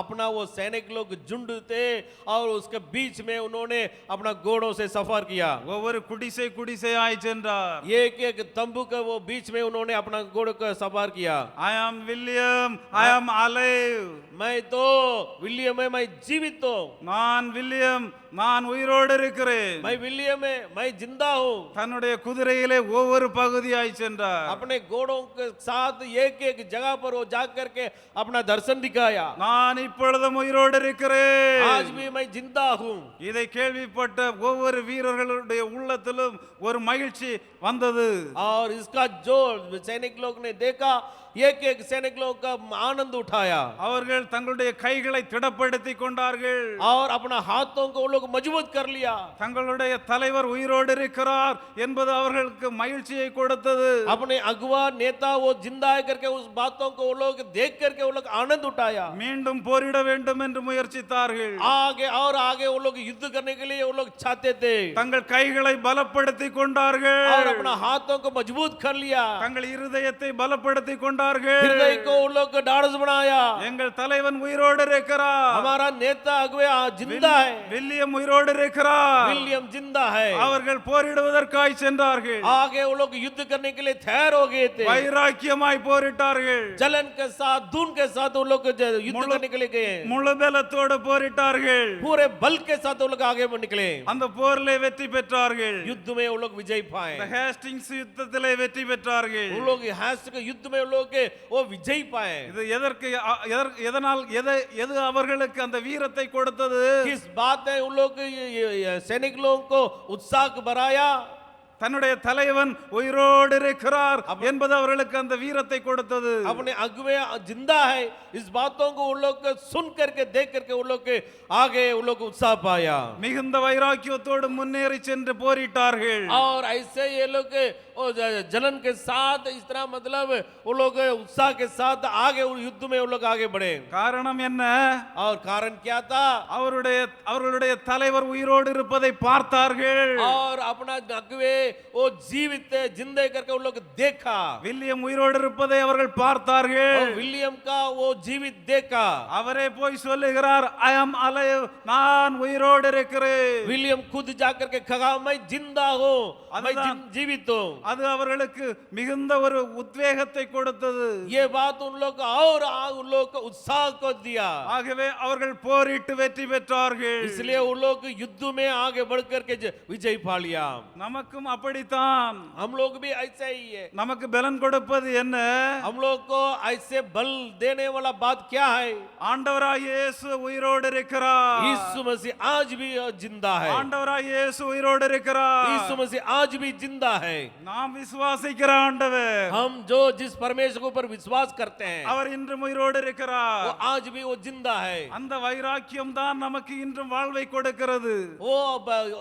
अपना वो सैनिक लोग झुंड थे और उसके बीच में उन्होंने अपना घोड़ों से सफर किया. ஒவ்வொரு குடிசையாய் சென்றார். एक एक तंबू के वो बीच में उन्होंने अपना घोड़ों का सफर किया. I am William, I am alive. मैं तो विलियम है, मैं जीवित हूँ. நான் வில்லியம், நான் உயிரோடு இருக்கிறேன். मैं विलियम है, मैं जिंदा हूँ. தன்னுடைய குதிரையிலே ஒவ்வொரு பகுதியாய் சென்றார். अपने घोड़ों के साथ एक एक जगह पर वो जा करके अपना दर्शन दिखाया. நான் இப்பொழுதும் உயிரோடு இருக்கிறேன். आज भी मैं जिंदा हूँ. இதை கேள்விப்பட்ட ஒவ்வொரு வீரர்களுடைய உள்ளத்திலும் ஒரு மகிழ்ச்சி வந்தது. और इसका जो सैनिक लोग ने देखा, एक एक सैनिक लोग का आनंद उठाया. அவர்கள் தங்களுடைய கைகளை திடப்படுத்தி கொண்டார்கள். और अपना हाथों को वो लोग मजबूत कर लिया. தங்களுடைய தலைவர் உயிரோடு இருக்கிறார் என்பது அவர்களுக்கு மகிழ்ச்சியை கொடுத்தது. अपने अगुआ नेता वो जिंदा है करके उस बातों को वो लोग देख करके वो लोग आनंद उठाया. மீண்டும் போரிட வேண்டும் என்று முயற்சித்தார்கள். आगे और आगे वो लोग युद्ध करने के लिए वो लोग चाहते थे. தங்கள் கைகளை பலப்படுத்தி கொண்டார்கள். और अपना हाथों को मजबूत कर लिया. தங்கள் இருதயத்தை பலப்படுத்தி கொண்டார்கள். हृदय को वो लोग ढाढ़स बनाया. எங்கள் தலைவன் உயிரோடு இருக்கிறார். हमारा नेता अगुआ जिंदा है. வில்லியம் உயிரோடு இருக்கிறார். विलियम जिंदा है. அவர்கள் போரிடுவதற்காய் சென்றார்கள். आगे वो लोग युद्ध करने के लिए तैयार हो गए थे. வைராக்கியமாய் போரிட்டார்கள். जलन के साथ, धून के साथ वो लोग युद्ध करने के लिए गए. முழு பலத்தோடு போரிட்டார்கள். पूरे बल के साथ वो लोग आगे निकले. அந்த போரிலே வெற்றி பெற்றார்கள். युद्ध में वो लोग विजय पाए. இந்த ஹேஸ்டிங்ஸ் யுத்தத்திலே வெற்றி பெற்றார்கள். वो लोग हैस्ट के युद्ध में वो लोग के वो विजय पाए. இது எதனால் எது அவர்களுக்கு அந்த வீரத்தை கொடுத்தது? किस बात है उन लोग सैनिक लोगों को उत्साह बढ़ाया? தன்னுடைய தலைவன் உயிரோடு இருக்கிறார் என்பது அவர்களுக்கு அந்த வீரத்தை கொடுத்தது. अपने अगुवे जिंदा है इस बातों को उन लोग सुन करके देख करके उन लोग के आगे उन लोग उत्साह पाया. மிகுந்த வைராக்கியத்தோடு முன்னேறி சென்று போரிட்டார்கள். और ऐसे ये लोग जलन के साथ इस तरह मतलब वो लोग उत्साह के साथ आगे युद्ध में वो लोग आगे बढ़े. காரணம் என்ன? और कारण क्या था? அவர்களுடைய தலைவர் உயிரோடு இருப்பதை பார்த்தார்கள். और अपना अगुवे वो जीवित जिंदे करके उन लोग देखा. வில்லியம் உயிரோடு இருப்பதை அவர்கள் பார்த்தார்கள். और विलियम का वो जीवित देखा. அவரே போய் சொல்லுகிறார், I am alive, நான் உயிரோடு இருக்கிறேன். विलियम खुद जाकर के कहा मैं जिंदा हूँ, मैं जीवित हूँ. அது அவர்களுக்கு மிகுந்த ஒரு உத்வேகத்தை கொடுத்தது. ये बात उन लोग और उन लोग को उत्साह को दिया. ஆகவே அவர்கள் போரிட்டு வெற்றி பெற்றார்கள். इसलिए उन लोग युद्ध में आगे बढ़ करके विजय पा लिया. நமக்கும் அப்படித்தான். हम लोग भी ऐसे ही है. நமக்கு பலன் கொடுப்பது என்ன? हम लोग को ऐसे बल देने वाला बात क्या है? ஆண்டவராய் இயேசு உயிரோடு இருக்கிறார். यीशु मसीह आज भी जिंदा है. ஆண்டவராய் இயேசு உயிரோடு இருக்கிறார். यीशु मसीह आज भी जिंदा है. நாம் விசுவாசிக்கிற ஆண்டவர், हम जो जिस परमेश्वर के ऊपर विश्वास करते हैं அவர் இன்றும் உயிரோடு वो இருக்கிறார். आज भी वो जिंदा है. அந்த வைராக்கியம் தான் நமக்கு இன்றும் வாழ்வை கொடுக்கிறது. वो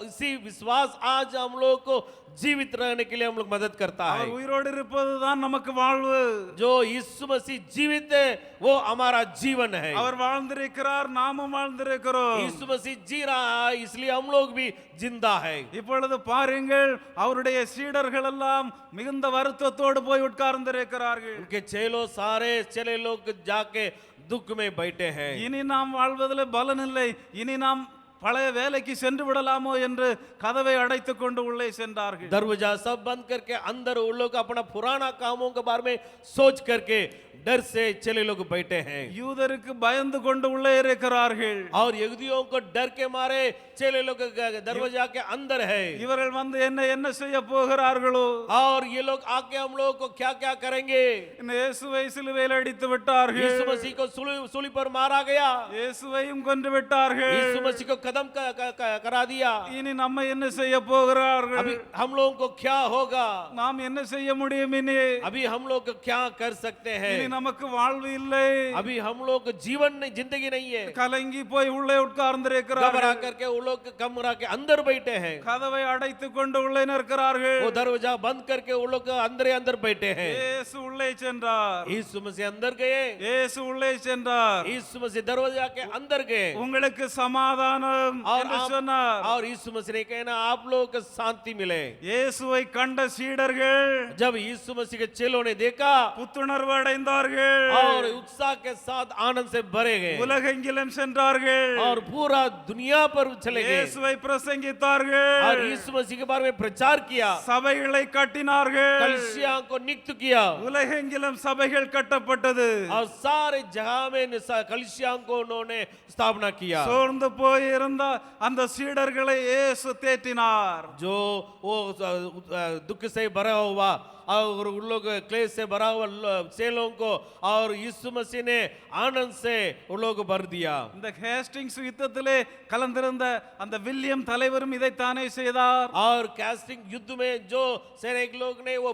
इसी विश्वास आज हम लोग को जीवित रहने के लिए हम लोग मदद करता है. அவர் உயிரோடு இருப்பது தான் நமக்கு வாழ்வு. जो यीशु मसीह जीवित है वो हमारा जीवन है. அவர் வாழ்ந்திருக்கிறார், நாமும் வாழ்ந்திருக்கிறோம். यीशु मसीह जी रहा है इसलिए हम लोग भी जिंदा है. இப்பொழுது பாருங்கள், அவருடைய சீடர்கள் எல்லாம் மிகுந்த வருத்தத்தோடு போய் உட்கார்ந்திருக்கிறார்கள். उनके चेलों सारे चेले लोग जाके दुख में बैठे हैं. இனி நாம் வாழ்வதில் பலன் இல்லை, இனி நாம் பழைய வேலைக்கு சென்று விடலாமோ என்று கதவை அடைத்துக் கொண்டு உள்ளே சென்றார்கள். दरवाजा सब बंद करके अंदर वो लोग अपना पुराना कामों के बारे में सोच करके डर से चले लोग बैठे हैं. யூதருக்கு பயந்து கொண்டு உள்ளே இருக்கிறார்கள். और यहूदियों को डर के मारे चेले लोग दरवाजा के अंदर है. இவர்கள் வந்து என்ன செய்ய போகிறார்களோ? और ये लोग आके हम लोग को क्या क्या करेंगे? இயேசுவை சிலுவையில் அடித்து விட்டார்கள். यीशु मसीह को सूली पर मारा गया. இயேசுவையும் கொன்று விட்டார்கள். यीशु मसीह को कदम करा दिया. இனி நம்ம என்ன செய்ய போகிறார்கள்? अभी हम लोगों को क्या होगा? நாம் என்ன செய்ய முடியும்? இனி अभी हम लोग क्या कर सकते हैं? இனி நமக்கு வாழ்வு இல்லை. अभी हम लोग जीवन नहीं, जिंदगी नहीं है. கலங்கி போய் உள்ளே உட்கார்ந்திருக்கிறார்கள். घबरा करके वो लोग कमरा के अंदर बैठे हैं. கதவை அடைத்துக் கொண்டு உள்ளே நிற்கிறார்கள். वो दरवाजा बंद करके वो लोग अंदर बैठे हैं. இயேசு உள்ளே சென்றார். यीशु मसीह अंदर गए. இயேசு உள்ளே சென்றார். यीशु मसीह दरवाजा के अंदर गए. உங்களுக்கு சமாதானம். வரும் என்று சொன்னார். और यीशु मसीह ने कहना आप लोगों को शांति मिले. இயேசுவை கண்ட சீடர்கள் जब यीशु मसीह के चेलों ने देखा புத்துணர்வு அடைந்தார்கள். और उत्साह के साथ आनंद से भरे गए உலகெங்கிலும் சென்றார்கள். और पूरा दुनिया पर चले गए இயேசுவை பிரசங்கித்தார்கள். और यीशु मसीह के बारे में प्रचार किया. சபைகளை கட்டினார்கள். कलीसिया को नियुक्त किया உலகெங்கிலும் சபைகள் கட்டப்பட்டது. और सारे जगह में कलीसिया को उन्होंने स्थापना किया. சோர்ந்து போய் இருந்த அந்த சீடர்களை இயேசு தேற்றினார். जो वो दुख से भरा हुआ और उन लोग क्लेश से भरा हुआ चेलों को और यीशु मसीह ने आनंद से उन लोग भर दिया. இந்த ஹேஸ்டிங்ஸ் யுத்தத்திலே கலந்திருந்த அந்த வில்லியம் தலைவரும் இதைத்தானே செய்தார். और कैस्टिंग युद्ध में जो सैनिक लोग ने वो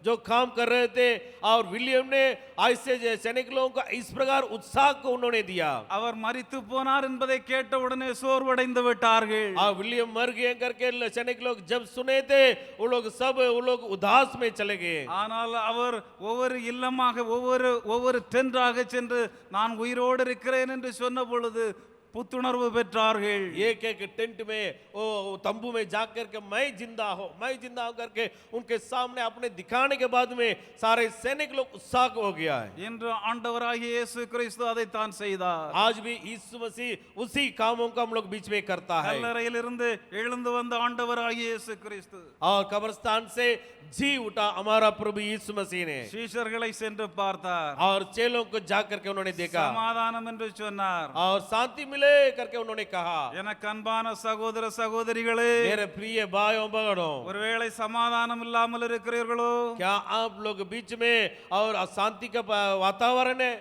जो काम कर रहे थे और विलियम ने ऐसे सैनिक लोगों का इस प्रकार उत्साह को उन्होंने दिया. அவர் மரித்து போனார் என்பதை கேட்ட உடனே சோர்வடைந்து விட்டார்கள். और विलियम मर गए करके सैनिक लोग जब सुने थे वो लोग उदास में चले गए. ஆனால் அவர் ஒவ்வொரு இல்லமாக ஒவ்வொரு டென்டாக சென்று நான் உயிரோடு இருக்கிறேன் என்று சொன்ன பொழுது புத்துணர்வு பெற்றார்கள். एक एक टेंट में वो तंबू में जाकर के मैं जिंदा हूं करके उनके सामने अपने दिखाने के बाद में सारे सैनिक लोग उत्साह हो गया है. என்று ஆண்டவராகிய இயேசு கிறிஸ்து அதைத்தான் செய்தார். आज भी यीशु मसीह उसी कामों को हम लोग बीच में करता है. கல்லறையிலிருந்து எழுந்து வந்த ஆண்டவராகிய இயேசு கிறிஸ்து और कब्रिस्तान से जी उठा हमारा प्रभु यीशु मसीह ने சீஷர்களை சென்று பார்த்தார். और चेलों को जाकर के उन्होंने देखा சமாதானம் என்று சொன்னார். और शांति मिले करके उन्होंने कहा. எனக்கு அன்பான சகோதர சகோதரிகளே, मेरे प्रिय भाइयों बहनों, ஒருவேளை சமாதானம் இல்லாமல் இருக்கிறீர்களோ, क्या आप लोग बीच में और अशांति का वातावरण है?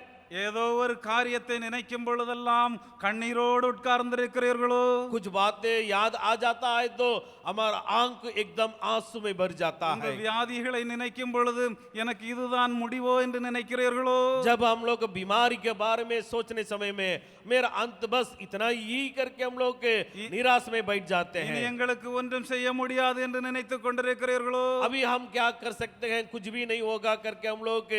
ஏதோ ஒரு காரியத்தை நினைக்கும் பொழுதெல்லாம் கண்ணீரோடு உட்கார்ந்திருக்கிறீர்களோ, कुछ बातें याद आ जाता है तो हमारा आंख एकदम आंसू में भर जाता உங்க है. வியாதிகளை நினைக்கும் பொழுது எனக்கு இதுதான் முடிவோ என்று நினைக்கிறீர்களோ, जब हम लोग बीमारी के बारे में सोचने समय में मेरा अंत बस इतना ही करके हम लोग निराश में बैठ जाते இனி हैं. எங்களுக்கு ஒன்றும் செய்ய முடியாது என்று நினைத்துக் கொண்டிருக்கிறீர்களோ, अभी हम क्या कर सकते हैं, कुछ भी नहीं होगा करके हम लोग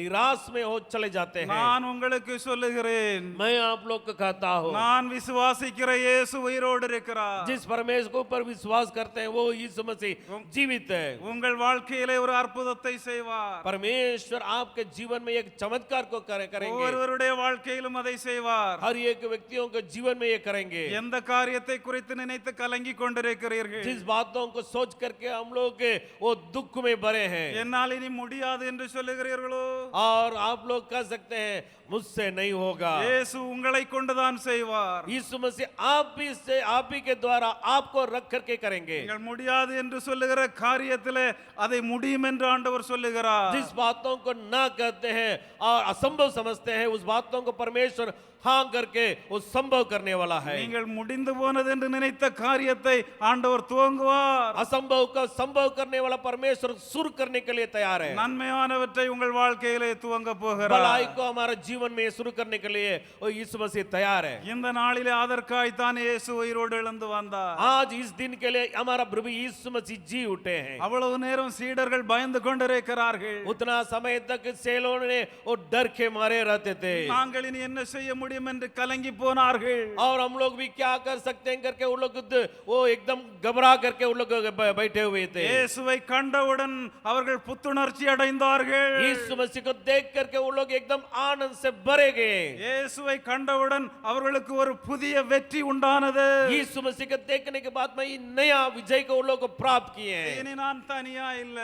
निराश में हो चले जाते हैं. நான் உங்களுக்கு சொல்லுகிறேன், मैं आप लोग को कहता हूँ நான் விசுவாசிக்கிற இயேசு உயிரோடு இருக்கிறார். जिस परमेश्वर को ऊपर विश्वास करते हैं वो यीशु मसीह जीवित है. உங்கள் வாழ்க்கையிலே ஒரு அற்புதத்தை செய்வார். परमेश्वर आपके जीवन में एक चमत्कार को करेंगे. ஒவ்வொருவருடைய வாழ்க்கையிலும் அதை செய்வார். हर एक व्यक्तियों के जीवन में ये करेंगे. எந்த காரியத்தை குறித்து நினைத்து கலங்கி கொண்டிருக்கிறீர்கள், जिस बातों को सोच करके हम लोग वो दुख में भरे हैं என்னால் இனி முடியாது என்று சொல்லுகிறீர்களோ, और आप लोग कह सकते हैं मुझसे नहीं होगा. இயேசு உங்களை கொண்டுதான் செய்வார். यीशु मसीह आप ही के द्वारा आपको रख करके करेंगे. நீங்கள் முடியாது என்று சொல்லுகிற காரியத்திலே அதை முடியும் என்று ஆண்டவர் சொல்லுகிறார். जिस बातों को ना कहते हैं और असंभव समझते हैं उस बातों को परमेश्वर हाँ करके वो संभव करने वाला है. நீங்கள் முடிந்து போனது என்று நினைத்த காரியத்தை ஆண்டவர் துவங்குவார். असंभव का संभव करने वाला परमेश्वर शुरू करने के लिए तैयार है. நன்மையானவற்றை உங்கள் வாழ்க்கையிலே துவங்க भलाई போகிறார். को हमारे जीवन में शुरू करने के लिए वो यीशु मसीह तैयार है. இந்த நாளிலே அதற்காய் தான் இயேசு உயிரோடு எழுந்து வந்தார். आज इस दिन के लिए हमारा प्रभु यीशु मसीह जी उठे हैं. அவ்வளவு நேரம் சீடர்கள் பயந்து கொண்டிருக்கிறார்கள். उतना समय तक चेलों ने वो डर के मारे रहते थे நாங்கள் இனி என்ன செய்ய முடியும் என்று கலங்கி போனார்கள். और हम लोग भी क्या कर सकते हैं करके वो लोग वो एकदम घबरा करके वो लोग बैठे हुए थे. இயேசுவை கண்டவுடன் அவர்கள் புத்துணர்ச்சி அடைந்தார்கள். यीशु मसीह को देख करके वो लोग एकदम आनंद से भरे गए. இயேசுவை கண்டவுடன் அவர்களுக்கு ஒரு புதிய வெற்றி உண்டானது. यीशु मसीह को देखने के बाद में ये नया विजय को वो लोग प्राप्त किए हैं. இனி நான் தனியா இல்ல,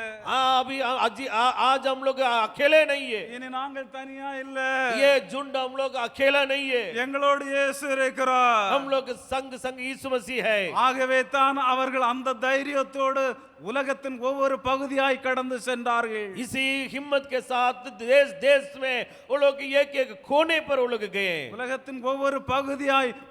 अभी आज हम लोग अकेले नहीं है. இனி நாங்கள் தனியா இல்ல, ये झुंड हम लोग अकेला नहीं है. எங்களோடு இயேசு இருக்கிறார். हम लोग संग संग यीशु मसीह है. ஆகவே தான் அவர்கள் அந்த தைரியத்தோடு உலகத்தின் ஒவ்வொரு பகுதியாய் கடந்து சென்றார்கள். इसी हिम्मत के साथ देश देश में वो लोग एक एक कोने पर वो लोग गए. உலகத்தின் ஒவ்வொரு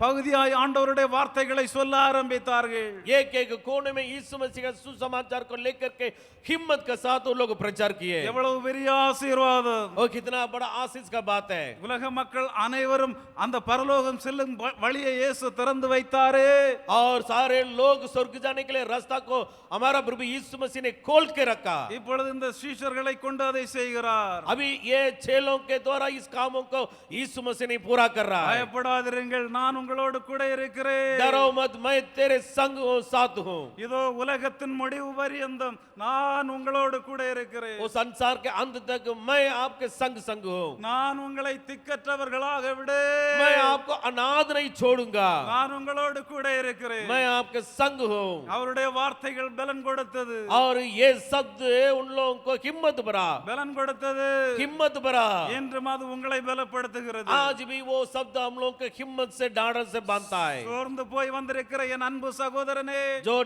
பகுதியாய் ஆண்டவருடைய வார்த்தைகளை சொல்ல ஆரம்பித்தார்கள். एक एक कोने में यीशु मसीह का सुसमाचार को लेकर के हिम्मत के साथ वो लोग प्रचार किए. எவ்வளவு பெரிய ஆசீர்வாதம்! और कितना बड़ा आशीष का बात है. உலக மக்கள் அனைவரும் எல்லோரும் அந்த பரலோகம் செல்லும் வழியை இயேசு திறந்து வைத்தாரே. और सारे लोग स्वर्ग जाने के लिए रास्ता को हमारा प्रभु यीशु मसीह ने खोल के रखा। இப்பொழுது இந்த சீஷர்களை கொண்டு அதை செய்கிறார். अभी ये चेलों के द्वारा इस कामों को यीशु मसीह ने पूरा कर रहा है। பயப்படாதிருங்கள், நான் உங்களோடு கூட இருக்கிறேன். डरो मत, मैं तेरे संग हूँ, साथ हूँ। இதோ உலகத்தின் முடிவு பரியந்தம் நான் உங்களோடு கூட இருக்கிறேன். वो संसार के अंत तक मैं आपके संग संग हूँ। நான் உங்களை திக்கற்றவர்களாக விடு, मैं आपको अनाथ नहीं छोड़ूंगा। நான் உங்களோடு கூட இருக்கிறேன். मैं आपके संग हूँ। அவருடைய வார்த்தைகள் பலன் கொடுத்தது. और ये शब्द उन लोगों को हिम्मत भरा, பலன் கொடுத்தது. हिम्मत भरा। என்றும் அது உங்களை பலப்படுத்துகிறது. आज भी वो शब्द हम लोगों को हिम्मत से ढाढ़स से बांधता है। சோர்ந்து போய் வந்திருக்கிற என் அன்பு சகோதரனே, जो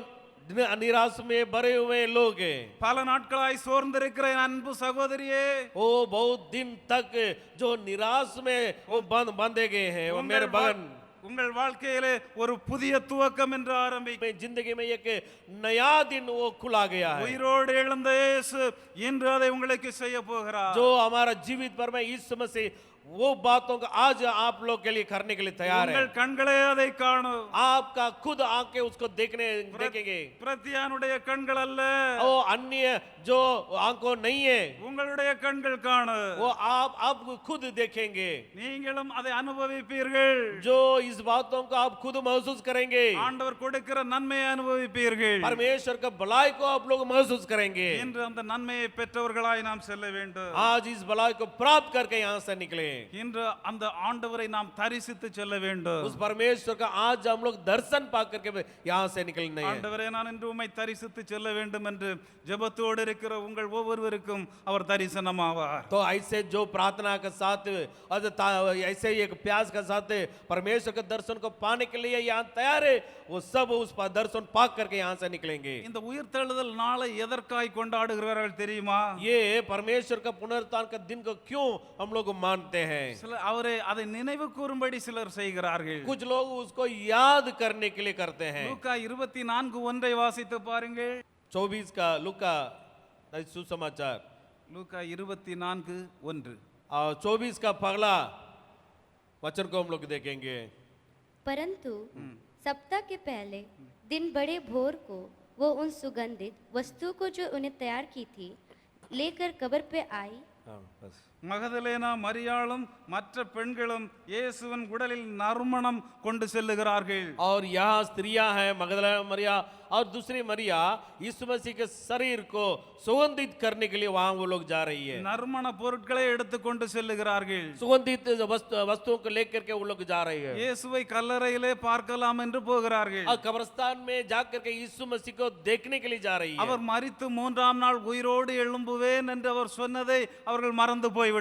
निराश में भरे हुए लोग हैं, பல நாட்களாய் சோர்ந்திருக்கிற என் அன்பு சகோதரியே, वो बहुत दिन तक जो निराश में वो बांधे गए हैं, वो मेरे बहन உங்கள் வாழ்க்கையிலே ஒரு புதிய துவக்கம் என்று ஆரம்பிக்கும். में जिंदगी में एक नया दिन वो खुला गया है। உயிரோடு எழுந்த இயேசு இன்று அதை உங்களுக்கு செய்ய போகிறார். जो हमारा जीवित पर में यीशु मसीह वो बातों को आज आप लोग के लिए करने के लिए तैयार है। உங்கள் கண்களே அதை காணும். आपका खुद आंखें उसको देखेंगे। பிரத்தியானுடைய கண்கள் அல்ல, वो अन्य जो आंखों नहीं है, உங்களுடைய கண்கள் காணு. वो आप खुद देखेंगे। நீங்களும் அதை அனுபவிப்பீர்கள். जो इस बातों को आप खुद महसूस करेंगे। ஆண்டவர் கொடுக்கிற நன்மையை அனுபவிப்பீர்கள். परमेश्वर का भलाई को आप लोग महसूस करेंगे। இன்று அந்த நன்மையை பெற்றவர்களாய் நாம் செல்ல வேண்டும். आज इस भलाई को प्राप्त करके यहाँ से निकले। இன்று அந்த ஆண்டவரை நாம் தரிசித்து செல்ல வேண்டும். उस परमेश्वर का आज हम लोग दर्शन पा करके यहाँ से निकलने हैं। ஆண்டவரே, நான் இன்று உம்மை தரிசித்து செல்ல வேண்டும் என்று ஜெபத்தோடு இருக்கிற உங்கள் ஒவ்வொருவருக்கும் அவர் தரிசனமாவார். तो ऐसे जो प्रार्थना के साथ और ऐसे एक प्यास के साथ परमेश्वर के दर्शन को पाने के लिए यहाँ तैयार है, वो सब उस दर्शन पा करके यहाँ से निकलेंगे। இந்த உயிர்த்தெழுதல் நாளை எதற்காய் கொண்டாடுகிறார்கள் தெரியுமா? ये परमेश्वर का पुनरुत्थान का दिन को क्यों हम लोग मानते हैं? சில அவரை அதை நினைவு கூறும்படி சிலர் செய்கிறார்கள். कुछ लोग उसको याद करने के लिए करते हैं। லூக்கா 24:1 வாசித்து பாருங்கள். 24 का लूका सुसमाचार, லூக்கா 24:1. और 24 का पगला वचन को हम लोग देखेंगे। परंतु सप्ताह के पहले दिन बड़े भोर को वो उन सुगंधित वस्तु को जो उन्हें तैयार की थी लेकर कब्र पे आई। हाँ, बस। மகதலேனா மரியாளும் மற்ற பெண்களும் இயேசுவின் உடலில் நறுமணம் கொண்டு செல்லுகிறார்கள். और यहाँ स्त्रियां हैं, मगदलेना मरिया और दूसरी मरिया यीशु मसीह के शरीर को सुगंधित करने के लिए वहां वो लोग जा रही है। நறுமண பொருட்களை எடுத்துக்கொண்டு செல்லுகிறார்கள். सुगंधित वस्तुओं को लेकर के वो लोग जा रही है। இயேசுவை கல்லறையிலே பார்க்கலாம் என்று போகிறார்கள். और कब्रिस्तान में जाकर के यीशु मसीह को देखने के लिए जा रही है। அவர் மரித்து 3ஆம் நாள் உயிரோடு எழும்புவேன் என்று அவர் சொன்னதை அவர்கள் மறந்து போய்விட்டார்கள்.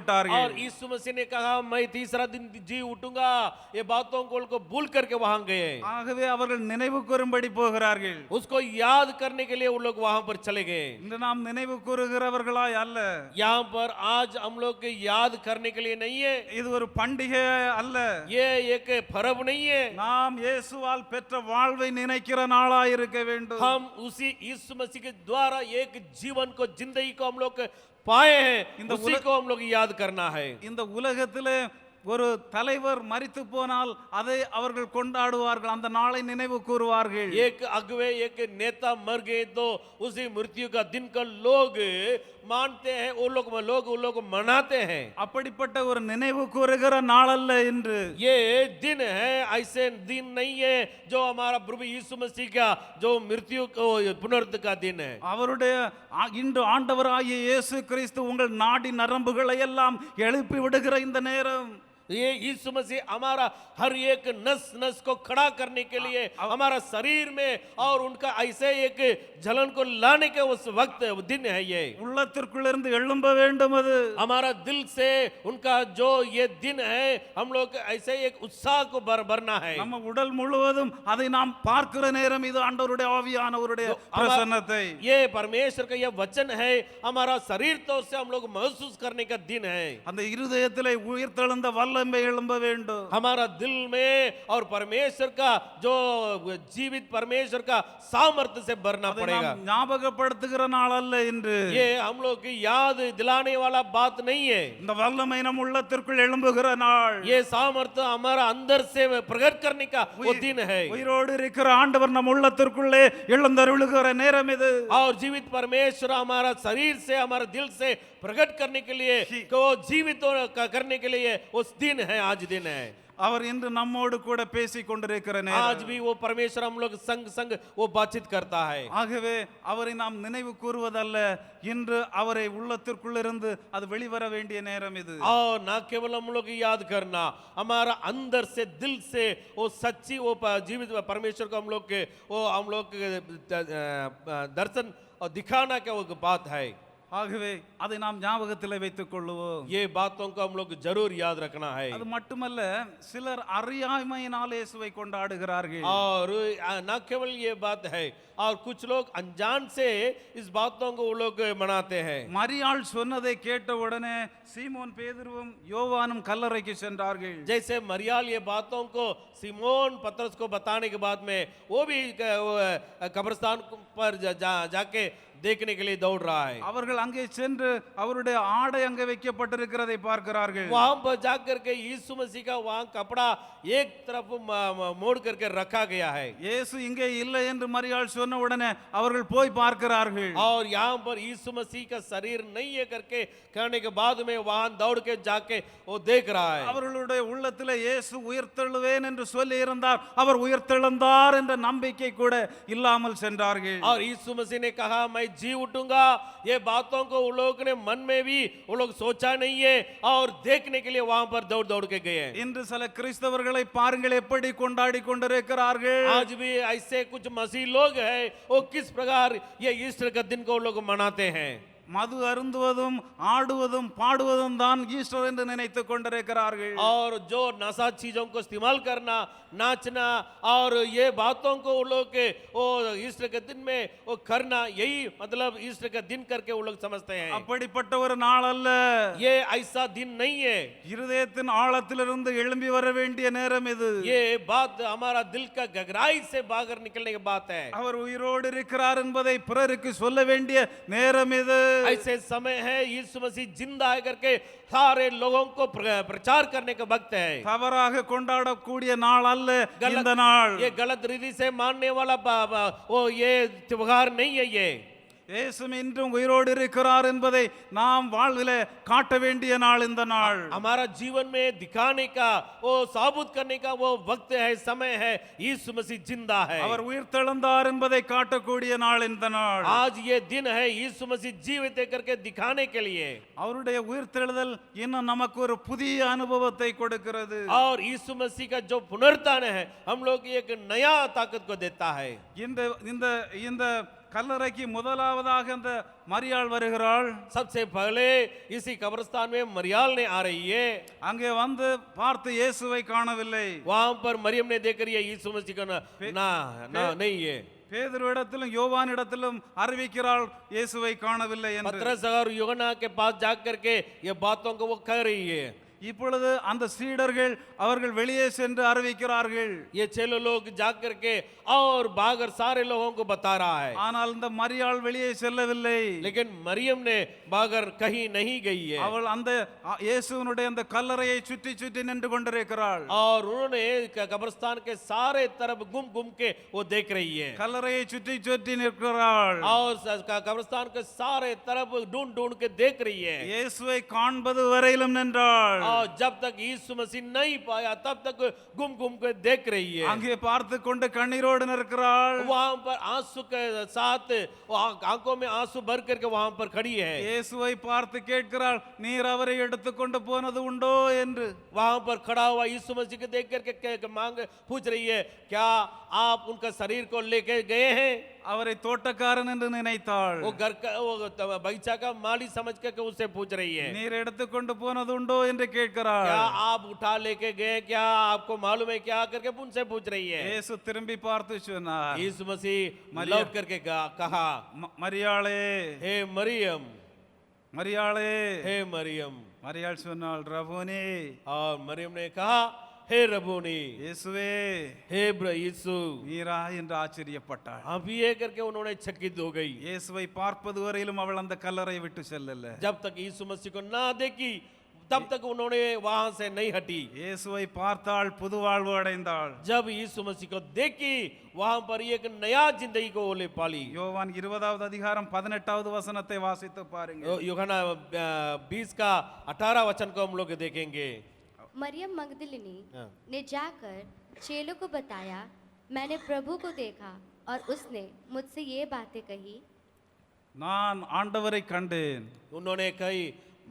और यीशु मसीह ने कहा मैं तीसरा दिन जी उठूंगा, ये बातों को भूल करके वहां गए। ஆகவே அவர்கள் நினைவு கூறும்படி போகிறார்கள். उसको याद करने के लिए वो लोग वहां पर चले गए। இன்று நாம் நினைவு கூறுகிறவர்களாய் அல்ல, यहाँ पर आज हम लोग के याद करने के लिए नहीं है, இது ஒரு பண்டிகை அல்ல, ये एक पर्व नहीं है। நாம் இயேசுவால் பெற்ற வாழ்வை நினைக்கிற நாளாய் இருக்க வேண்டும். हम उसी यीशु मसीह के द्वारा एक जीवन को, जिंदगी को हम लोग पाए हैं, उसी को हम लोग याद करना है। இந்த உலகத்திலே ஒரு தலைவர் மரித்து போனால் அதை அவர்கள் கொண்டாடுவார்கள், அந்த நாளை நினைவு கூறுவார்கள். एक अगुवे, एक नेता मर गए तो उसी मृत्यु का दिन का लोग मानते हैं, वो लोग मनाते हैं। அப்படிப்பட்ட ஒரு நினைவு கூறுகிற நாள் அல்ல இன்று. ये दिन है, ऐसे दिन नहीं है जो हमारा प्रभु यीशु मसीह का जो मृत्यु को पुनरुत्थान का दिन है। அவருடைய இன்று ஆண்டவராகிய இயேசு கிறிஸ்து உங்கள் நாடி நரம்புகளை எல்லாம் எழுப்பி விடுகிற இந்த நேரம், ये यीशु मसीह हमारा हर एक नस नस को खड़ा करने के लिए हमारा शरीर में और उनका ऐसे एक जलन को लाने के उस वक्त दिन है। ये உள்ளத்திற்குள்ளிருந்து எழும்ப வேண்டும். அது हमारा दिल से उनका जो ये दिन है, हम लोग ऐसे एक उत्साह को भरना है। நம்ம உடல் முழுவதும் அதை நாம் பார்க்கிற நேரம் இது ஆண்டவருடைய ஆவியானவருடைய பிரசன்னத்தை, ये परमेश्वर का ये वचन है, हमारा शरीर तौर से हम लोग महसूस करने का दिन है। அந்த இருதயத்திலே உயிர்த்தெழுந்த வல்ல வல்லமை எழும்ப வேண்டும். हमारा दिल में और परमेश्वर का जो जीवित परमेश्वर का सामर्थ्य से भरना அதை पड़ेगा। நாம் ஞாபகப்படுத்துகிற நாள் அல்ல இன்று. ये हम लोग की याद दिलाने वाला बात नहीं है। இந்த வல்லமை நம் உள்ளத்திற்குள் எழும்புகிற நாள். ये सामर्थ्य हमारा अंदर से प्रकट करने का वो दिन है। உயிரோடு இருக்கிற ஆண்டவர் நம் உள்ளத்திற்குள்ளே எழுந்தருளுகிற நேரம் இது. और जीवित परमेश्वर हमारा शरीर से हमारा दिल से प्रकट करने के लिए को जीवित करने के लिए उस दिन है, आज दिन है। அவர் இன்று நம்மோடு கூட பேசிக் கொண்டிருக்கிற நேரம். आज भी वो परमेश्वर हम लोग संग संग वो बातचीत करता है। ஆகவே அவரை நாம் நினைவு கூறுவதல்ல, இன்று அவரை உள்ளத்திற்குள்ளிருந்து அது வெளிவர வேண்டிய நேரம் இது. और ना केवल हम लोग याद करना, हमारा अंदर से दिल से वो सच्ची वो जीवित परमेश्वर को हम लोग के दर्शन और दिखाना क्या वो बात है। ஆகவே அதை நாம் ஞாபகத்தில் வைத்துக் கொள்ளுவோம். ये बातों को हम लोग जरूर याद रखना है। அது மட்டுமல்ல, சிலர் அறியாமையினால் இயேசுவை கொண்டாடுகிறார்கள். और न केवल ये बात है, और कुछ लोग अनजान से इस बातों को वो लोग मनाते हैं। மரியாள் சொன்னதை கேட்ட உடனே சீமோன் பேதுருவும் யோவானும் கல்லறைக்கு சென்றார்கள். जैसे मरियाल ये बातों को सिमोन पतरस को बताने के बाद में वो भी कब्रिस्तान पर जाके देखने के लिए दौड़ रहा है। அவர்கள் அங்கே சென்று அவருடைய ஆடை அங்கே வைக்கப்பட்டிருக்கிறதை பார்க்கிறார்கள். वहां पर जाकर के यीशु मसीह का वहां कपड़ा एक तरफ मोड़ करके रखा गया है। இயேசு இங்கே இல்லை என்று மரியாள் சொன்ன உடனே அவர்கள் போய் பார்க்கிறார்கள். और यहाँ पर यीशु मसीह का शरीर नहीं है करके कहने के बाद में वहां दौड़ के जाके वो देख रहा है। அவர்களுடைய உள்ளத்திலே இயேசு உயிர்த்தெழுவேன் என்று சொல்லி இருந்தார், அவர் உயிர்த்தெழுந்தார் என்ற நம்பிக்கை கூட இல்லாமல் சென்றார்கள். और यीशु मसीह ने कहा मैं जी उठूंगा, ये बातों को उन लोगों ने मन में भी वो लोग सोचा नहीं है और देखने के लिए वहां पर दौड़ दौड़ के गए। இன்று சில கிறிஸ்தவர்களை பாருங்கள் எப்படி கொண்டாடி கொண்டிருக்கிறார்கள். आज भी ऐसे कुछ मसीह लोग हैं, वो किस प्रकार ये ईस्टर का दिन को लोग मनाते हैं। மது அருந்துவதும் ஆடுவதும் பாடுவதும் தான் ஈஸ்டர் என்று நினைத்துக் கொண்டிருக்கிறார்கள். और जो नशा चीजों को इस्तेमाल करना, नाचना और ये बातों को वो लोग के वो ईस्टर के दिन में वो करना, यही मतलब ईस्टर का दिन करके वो लोग समझते हैं। அப்படிப்பட்ட ஒரு நாள் அல்ல. ये ऐसा दिन नहीं है। இருதயத்தின் ஆழத்திலிருந்து எழும்பி வர வேண்டிய நேரம் இது. ये बात हमारा दिल का गहराई से बाहर निकलने की बात है। அவர் உயிரோடு இருக்கிறார் என்பதை பிறருக்கு சொல்ல வேண்டிய நேரம் இது. ऐसे समय है यीशु मसीह जिंदा है करके सारे लोगों को प्रचार करने का वक्त है। தவறாக கொண்டாடக்கூடிய நாள் அல்ல இந்த நாள். ये गलत रीति से मानने वाला वो ये त्योहार नहीं है। ये இயேசு இன்றும் உயிரோடு இருக்கிறார் என்பதை நாம் வாழ்விலே காட்ட வேண்டிய நாள் இந்த நாள். हमारा जीवन में दिखाने का वो साबुत करने का वो वक्त है, समय है। यीशु मसीह जिंदा है, அவர் உயிர்த்தெழுந்தார் என்பதை காட்டக்கூடிய நாள் இந்த நாள். आज ये दिन है यीशु मसीह जीवित है करके दिखाने के लिए। அவருடைய உயிர்த்தெழுதல் இன்னும் நமக்கு ஒரு புதிய அனுபவத்தை கொடுக்கிறது. और यीशु मसीह का जो पुनरुत्थान है हम लोग एक नया ताकत को देता है। இந்த இந்த இந்த கல்லறைக்கு முதலாவதாக இந்த மரியாள் வருகிறாள். सबसे पहले इसी कब्रिस्तान में मरियाल ने आ रही है। அங்கே வந்து பார்த்து இயேசுவை காணவில்லை. वहां पर मरियम ने देख रही है यीशु मसीह को ना नहीं है। பேதுருவிடத்திலும் யோவானிடத்திலும் அறிவிக்கிறாள் இயேசுவை காணவில்லை என்று. पतरस और यूहन्ना के पास जाकर के ये बातों को वो कह रही है। இப்பொழுது அந்த சீடர்கள் அவர்கள் வெளியே சென்று அறிவிக்கிறார்கள். ये चेलो लोग जाकर के और बाहर सारे लोगों को बता रहा है। ஆனால் இந்த மரியாள் வெளியே செல்லவில்லை. लेकिन मरियम ने बाहर कहीं नहीं गई है। அவள் அந்த இயேசுவினுடைய அந்த கல்லறையை சுற்றி சுற்றி நின்று கொண்டிருக்கிறாள். और उन्होंने कब्रिस्तान के सारे तरफ घूम घूम के वो देख रही है। கல்லறையை சுற்றி சுற்றி நிற்கிறாள். और कब्रिस्तान के सारे तरफ ढूंढ ढूंढ के देख रही है। இயேசுவை காண்பது வரையிலும் நின்றாள். और जब तक यीशु मसीह नहीं पाया तब तक घूम घूम के देख रही है। அங்கே பார்த்து கொண்டு கண்ணீரோடு நிற்கிறாள். वहां पर आंसू के साथ आंखों में आंसू भर करके वहां पर खड़ी है। இயேசுவை பார்த்து கேட்கிறாள், நீர் அவரை எடுத்துக்கொண்டு போனது உண்டோ என்று. वहां पर खड़ा हुआ यीशु मसीह को देख करके मांग पूछ रही है, क्या आप उनका शरीर को लेके गए हैं? அவரை தோட்டக்காரன் என்று நினைத்தாள். वो घर का वो बगीचा का माली समझ करके उससे पूछ रही है, நீர் எடுத்துக்கொண்டு போனது உண்டோ என்று கேட்கிறாள். क्या आप उठा लेके गए, क्या आपको मालूम है क्या करके उनसे पूछ रही है। இயேசு திரும்பி பார்த்து சொன்னார், यीशु मसीह लौट करके कहा, மரியாளே, हे मरियम, மரியாளே, हे मरियम, மரியாள் சொன்னாள், ரபோனே, और मरियम ने कहा हे रबूनी, இயேசுவே हे यीशु। நீரா என்று ஆச்சரியப்பட்டாள். आप ये करके उन्होंने चकित हो गई। இயேசுவை பார்ப்பது வரையிலும் அவள் அந்த கல்லறை விட்டு செல்லல. जब तक यीशु मसीह को ना देखी तब तक उन्होंने वहां से नहीं हटी। இயேசுவை பார்த்தாள், புது வாழ்வு அடைந்தாள். जब यीशु मसीह को देखी वहां पर एक नया जिंदगी को ले पाली। யோவான் 20வது அதிகாரம் 18வது வசனத்தை வாசித்து பாருங்க. यूहन्ना 20 का 18 वचन को हम लोग देखेंगे। मरियम मगदलिनी हाँ। ने जाकर चेलों को बताया, मैंने प्रभु को देखा और उसने मुझसे ये बातें कही। நான் ஆண்டவரை கண்டேன், उन्होंने कही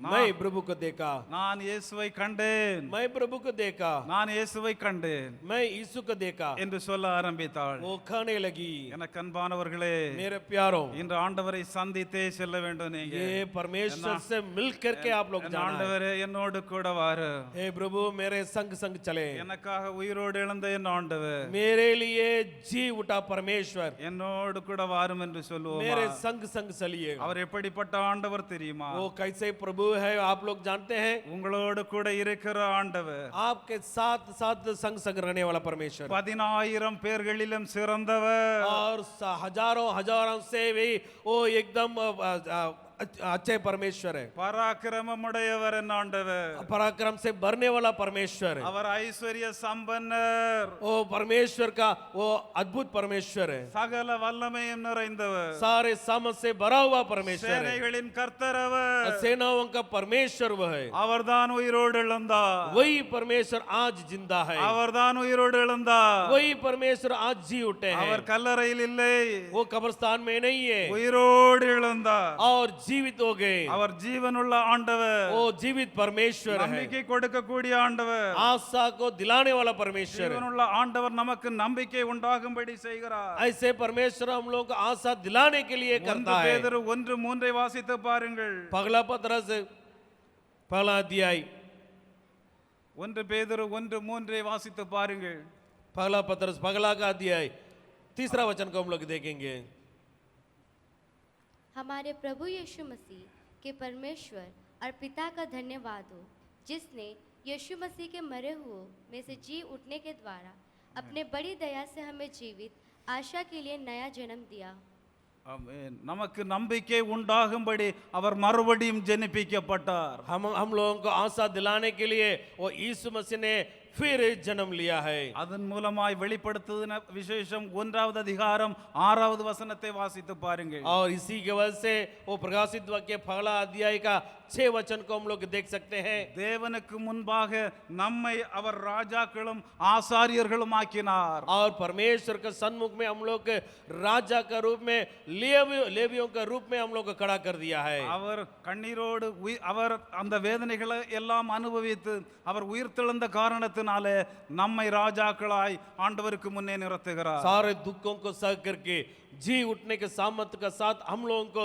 मैं प्रभु को देखा, நான் இயேசுவை கண்டேன், मैं प्रभु को देखा, நான் இயேசுவை கண்டேன் मैं यीशु को देखा। என்று சொல்ல ஆரம்பித்தாள். वो कहने लगी। எனக்கு அன்பானவர்களே, मेरे प्यारों, இன்று ஆண்டவரை சந்தித்தே செல்ல வேண்டும். நீங்க ये परमेश्वर से मिल करके आप लोग என் जाना है। ஆண்டவரே என்னோடு கூட வாரு. हे प्रभु मेरे संग संग चले। எனக்காக உயிரோடு எழுந்த என் ஆண்டவர் मेरे लिए जी उठा परमेश्वर என்னோடு கூட வாரும் என்று சொல்லுவோம். मेरे संग संग चलिए। அவர் எப்படிப்பட்ட ஆண்டவர் தெரியுமா? वो कैसे प्रभु है आप लोग जानते हैं। உங்களோடு கூட இருக்கிற ஆண்டவர் आपके साथ साथ संग संग रहने वाला परमेश्वर 10,000 பேர்களிலும் சிறந்தவர். और हजारों हजारों से भी वो एकदम अच्छे परमेश्वर है। பராக்கிரமமுடையவர் என் ஆண்டவர். पराक्रम से भरने वाला परमेश्वर है। அவர் ஐஸ்வர்ய சம்பன்னர், वो परमेश्वर का वो अद्भुत परमेश्वर है। சகல வல்லமையும் நிறைந்தவர், सारे सामर्थ से भरा हुआ परमेश्वर है। சேனைகளின் கர்த்தர் அவர். सेनाओं का परमेश्वर वह है। அவர்தான் உயிரோடு எழுந்தார். वही परमेश्वर आज जिंदा है। அவர்தான் உயிரோடு எழுந்தார். वही परमेश्वर आज जी उठे हैं। அவர் கல்லறையில் இல்லை, वो कब्रिस्तान में नहीं है உயிரோடு எழுந்தார். और जीवित हो गए। அவர் ஜீவனுள்ள ஆண்டவர், वो जीवित परमेश्वर है। நம்பிக்கை கொடுக்கக்கூடிய ஆண்டவர். आशा को दिलाने वाला परमेश्वर है। ஜீவனுள்ள ஆண்டவர் நமக்கு நம்பிக்கை உண்டாகும்படி செய்கிறார். ऐसे परमेश्वर हम लोग को आशा दिलाने के लिए करता है। பேதுரு 1:3 வாசித்து பாருங்கள். पगला पत्रस पहला अध्याय 1 பேதுரு 1:3 வாசித்து பாருங்கள். पहला पत्रस पगला का अध्याय 3 वचन को हम लोग देखेंगे। हमारे प्रभु यीशु मसीह के परमेश्वर और पिता का धन्यवाद हो, जिसने यीशु मसीह के मरे हुओं में से जी उठने के द्वारा अपने बड़ी दया से हमें जीवित आशा के लिए नया जन्म दिया। ஆமென். நமக்கு நம்பிக்கை உண்டாகும்படி அவர் மறுபடியும் ஜெனிப்பிக்கப்பட்டார். हम लोगों को आशा दिलाने के लिए वो यीशु मसीह ने फिर जन्म लिया है। அதன் மூலமாய் வெளிப்படுத்துன விசேஷம் 1வது அதிகாரம் 6வது வசனத்தை வாசித்து பாருங்கள். और इसी के वजह से वो प्रकाशित वाक्य पहला अध्याय का 6 वचन को हम लोग देख सकते हैं। தேவனுக்கு முன்பாக நம்மை அவர் ராஜாக்களும் ஆசாரியர்களும் ஆக்கினார். और परमेश्वर के सन्मुख में हम लोग राजा का रूप में लेवियों का रूप में हम लोग को खड़ा कर दिया है। அவர் கண்ணீரோடு அவர் அந்த வேதனைகளை எல்லாம் அனுபவித்து அவர் உயிர்த்தெழுந்த காரணத்தினாலே நம்மை ராஜாக்களாய் ஆண்டவருக்கு முன்னே நிறுத்துகிறார். सारे दुखों को सह करके जी उठने के सामर्थ्य के साथ हम लोगों को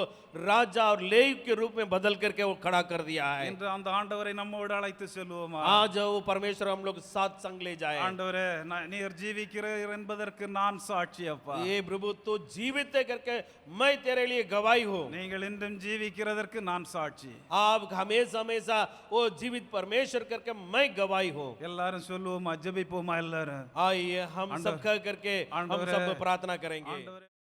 राजा और लेवी के रूप में बदल करके वो खड़ा कर दिया है। இன்று அந்த ஆண்டவரை நம்மோடு அழைத்து செல்வோமா? आज वो परमेश्वर हम लोग साथ संग ले जाए। ஆண்டவரே, நீர் ஜீவிக்கிறீர் என்பதற்கு நான் சாட்சி அப்பா. ये प्रभु तो जीवित है करके मैं तेरे लिए गवाही हूँ। நீங்கள் இன்றும் ஜீவிக்கிறதற்கு நான் சாட்சி. आप हमेशा हमेशा वो जीवित परमेश्वर करके मैं गवाही हूँ। எல்லாரும் சொல்லுவோமா? ஜெபிப்போமா? எல்லாரும் आइए हम सब कह करके हम आंडवरे, सब प्रार्थना करेंगे। ஆண்டவரே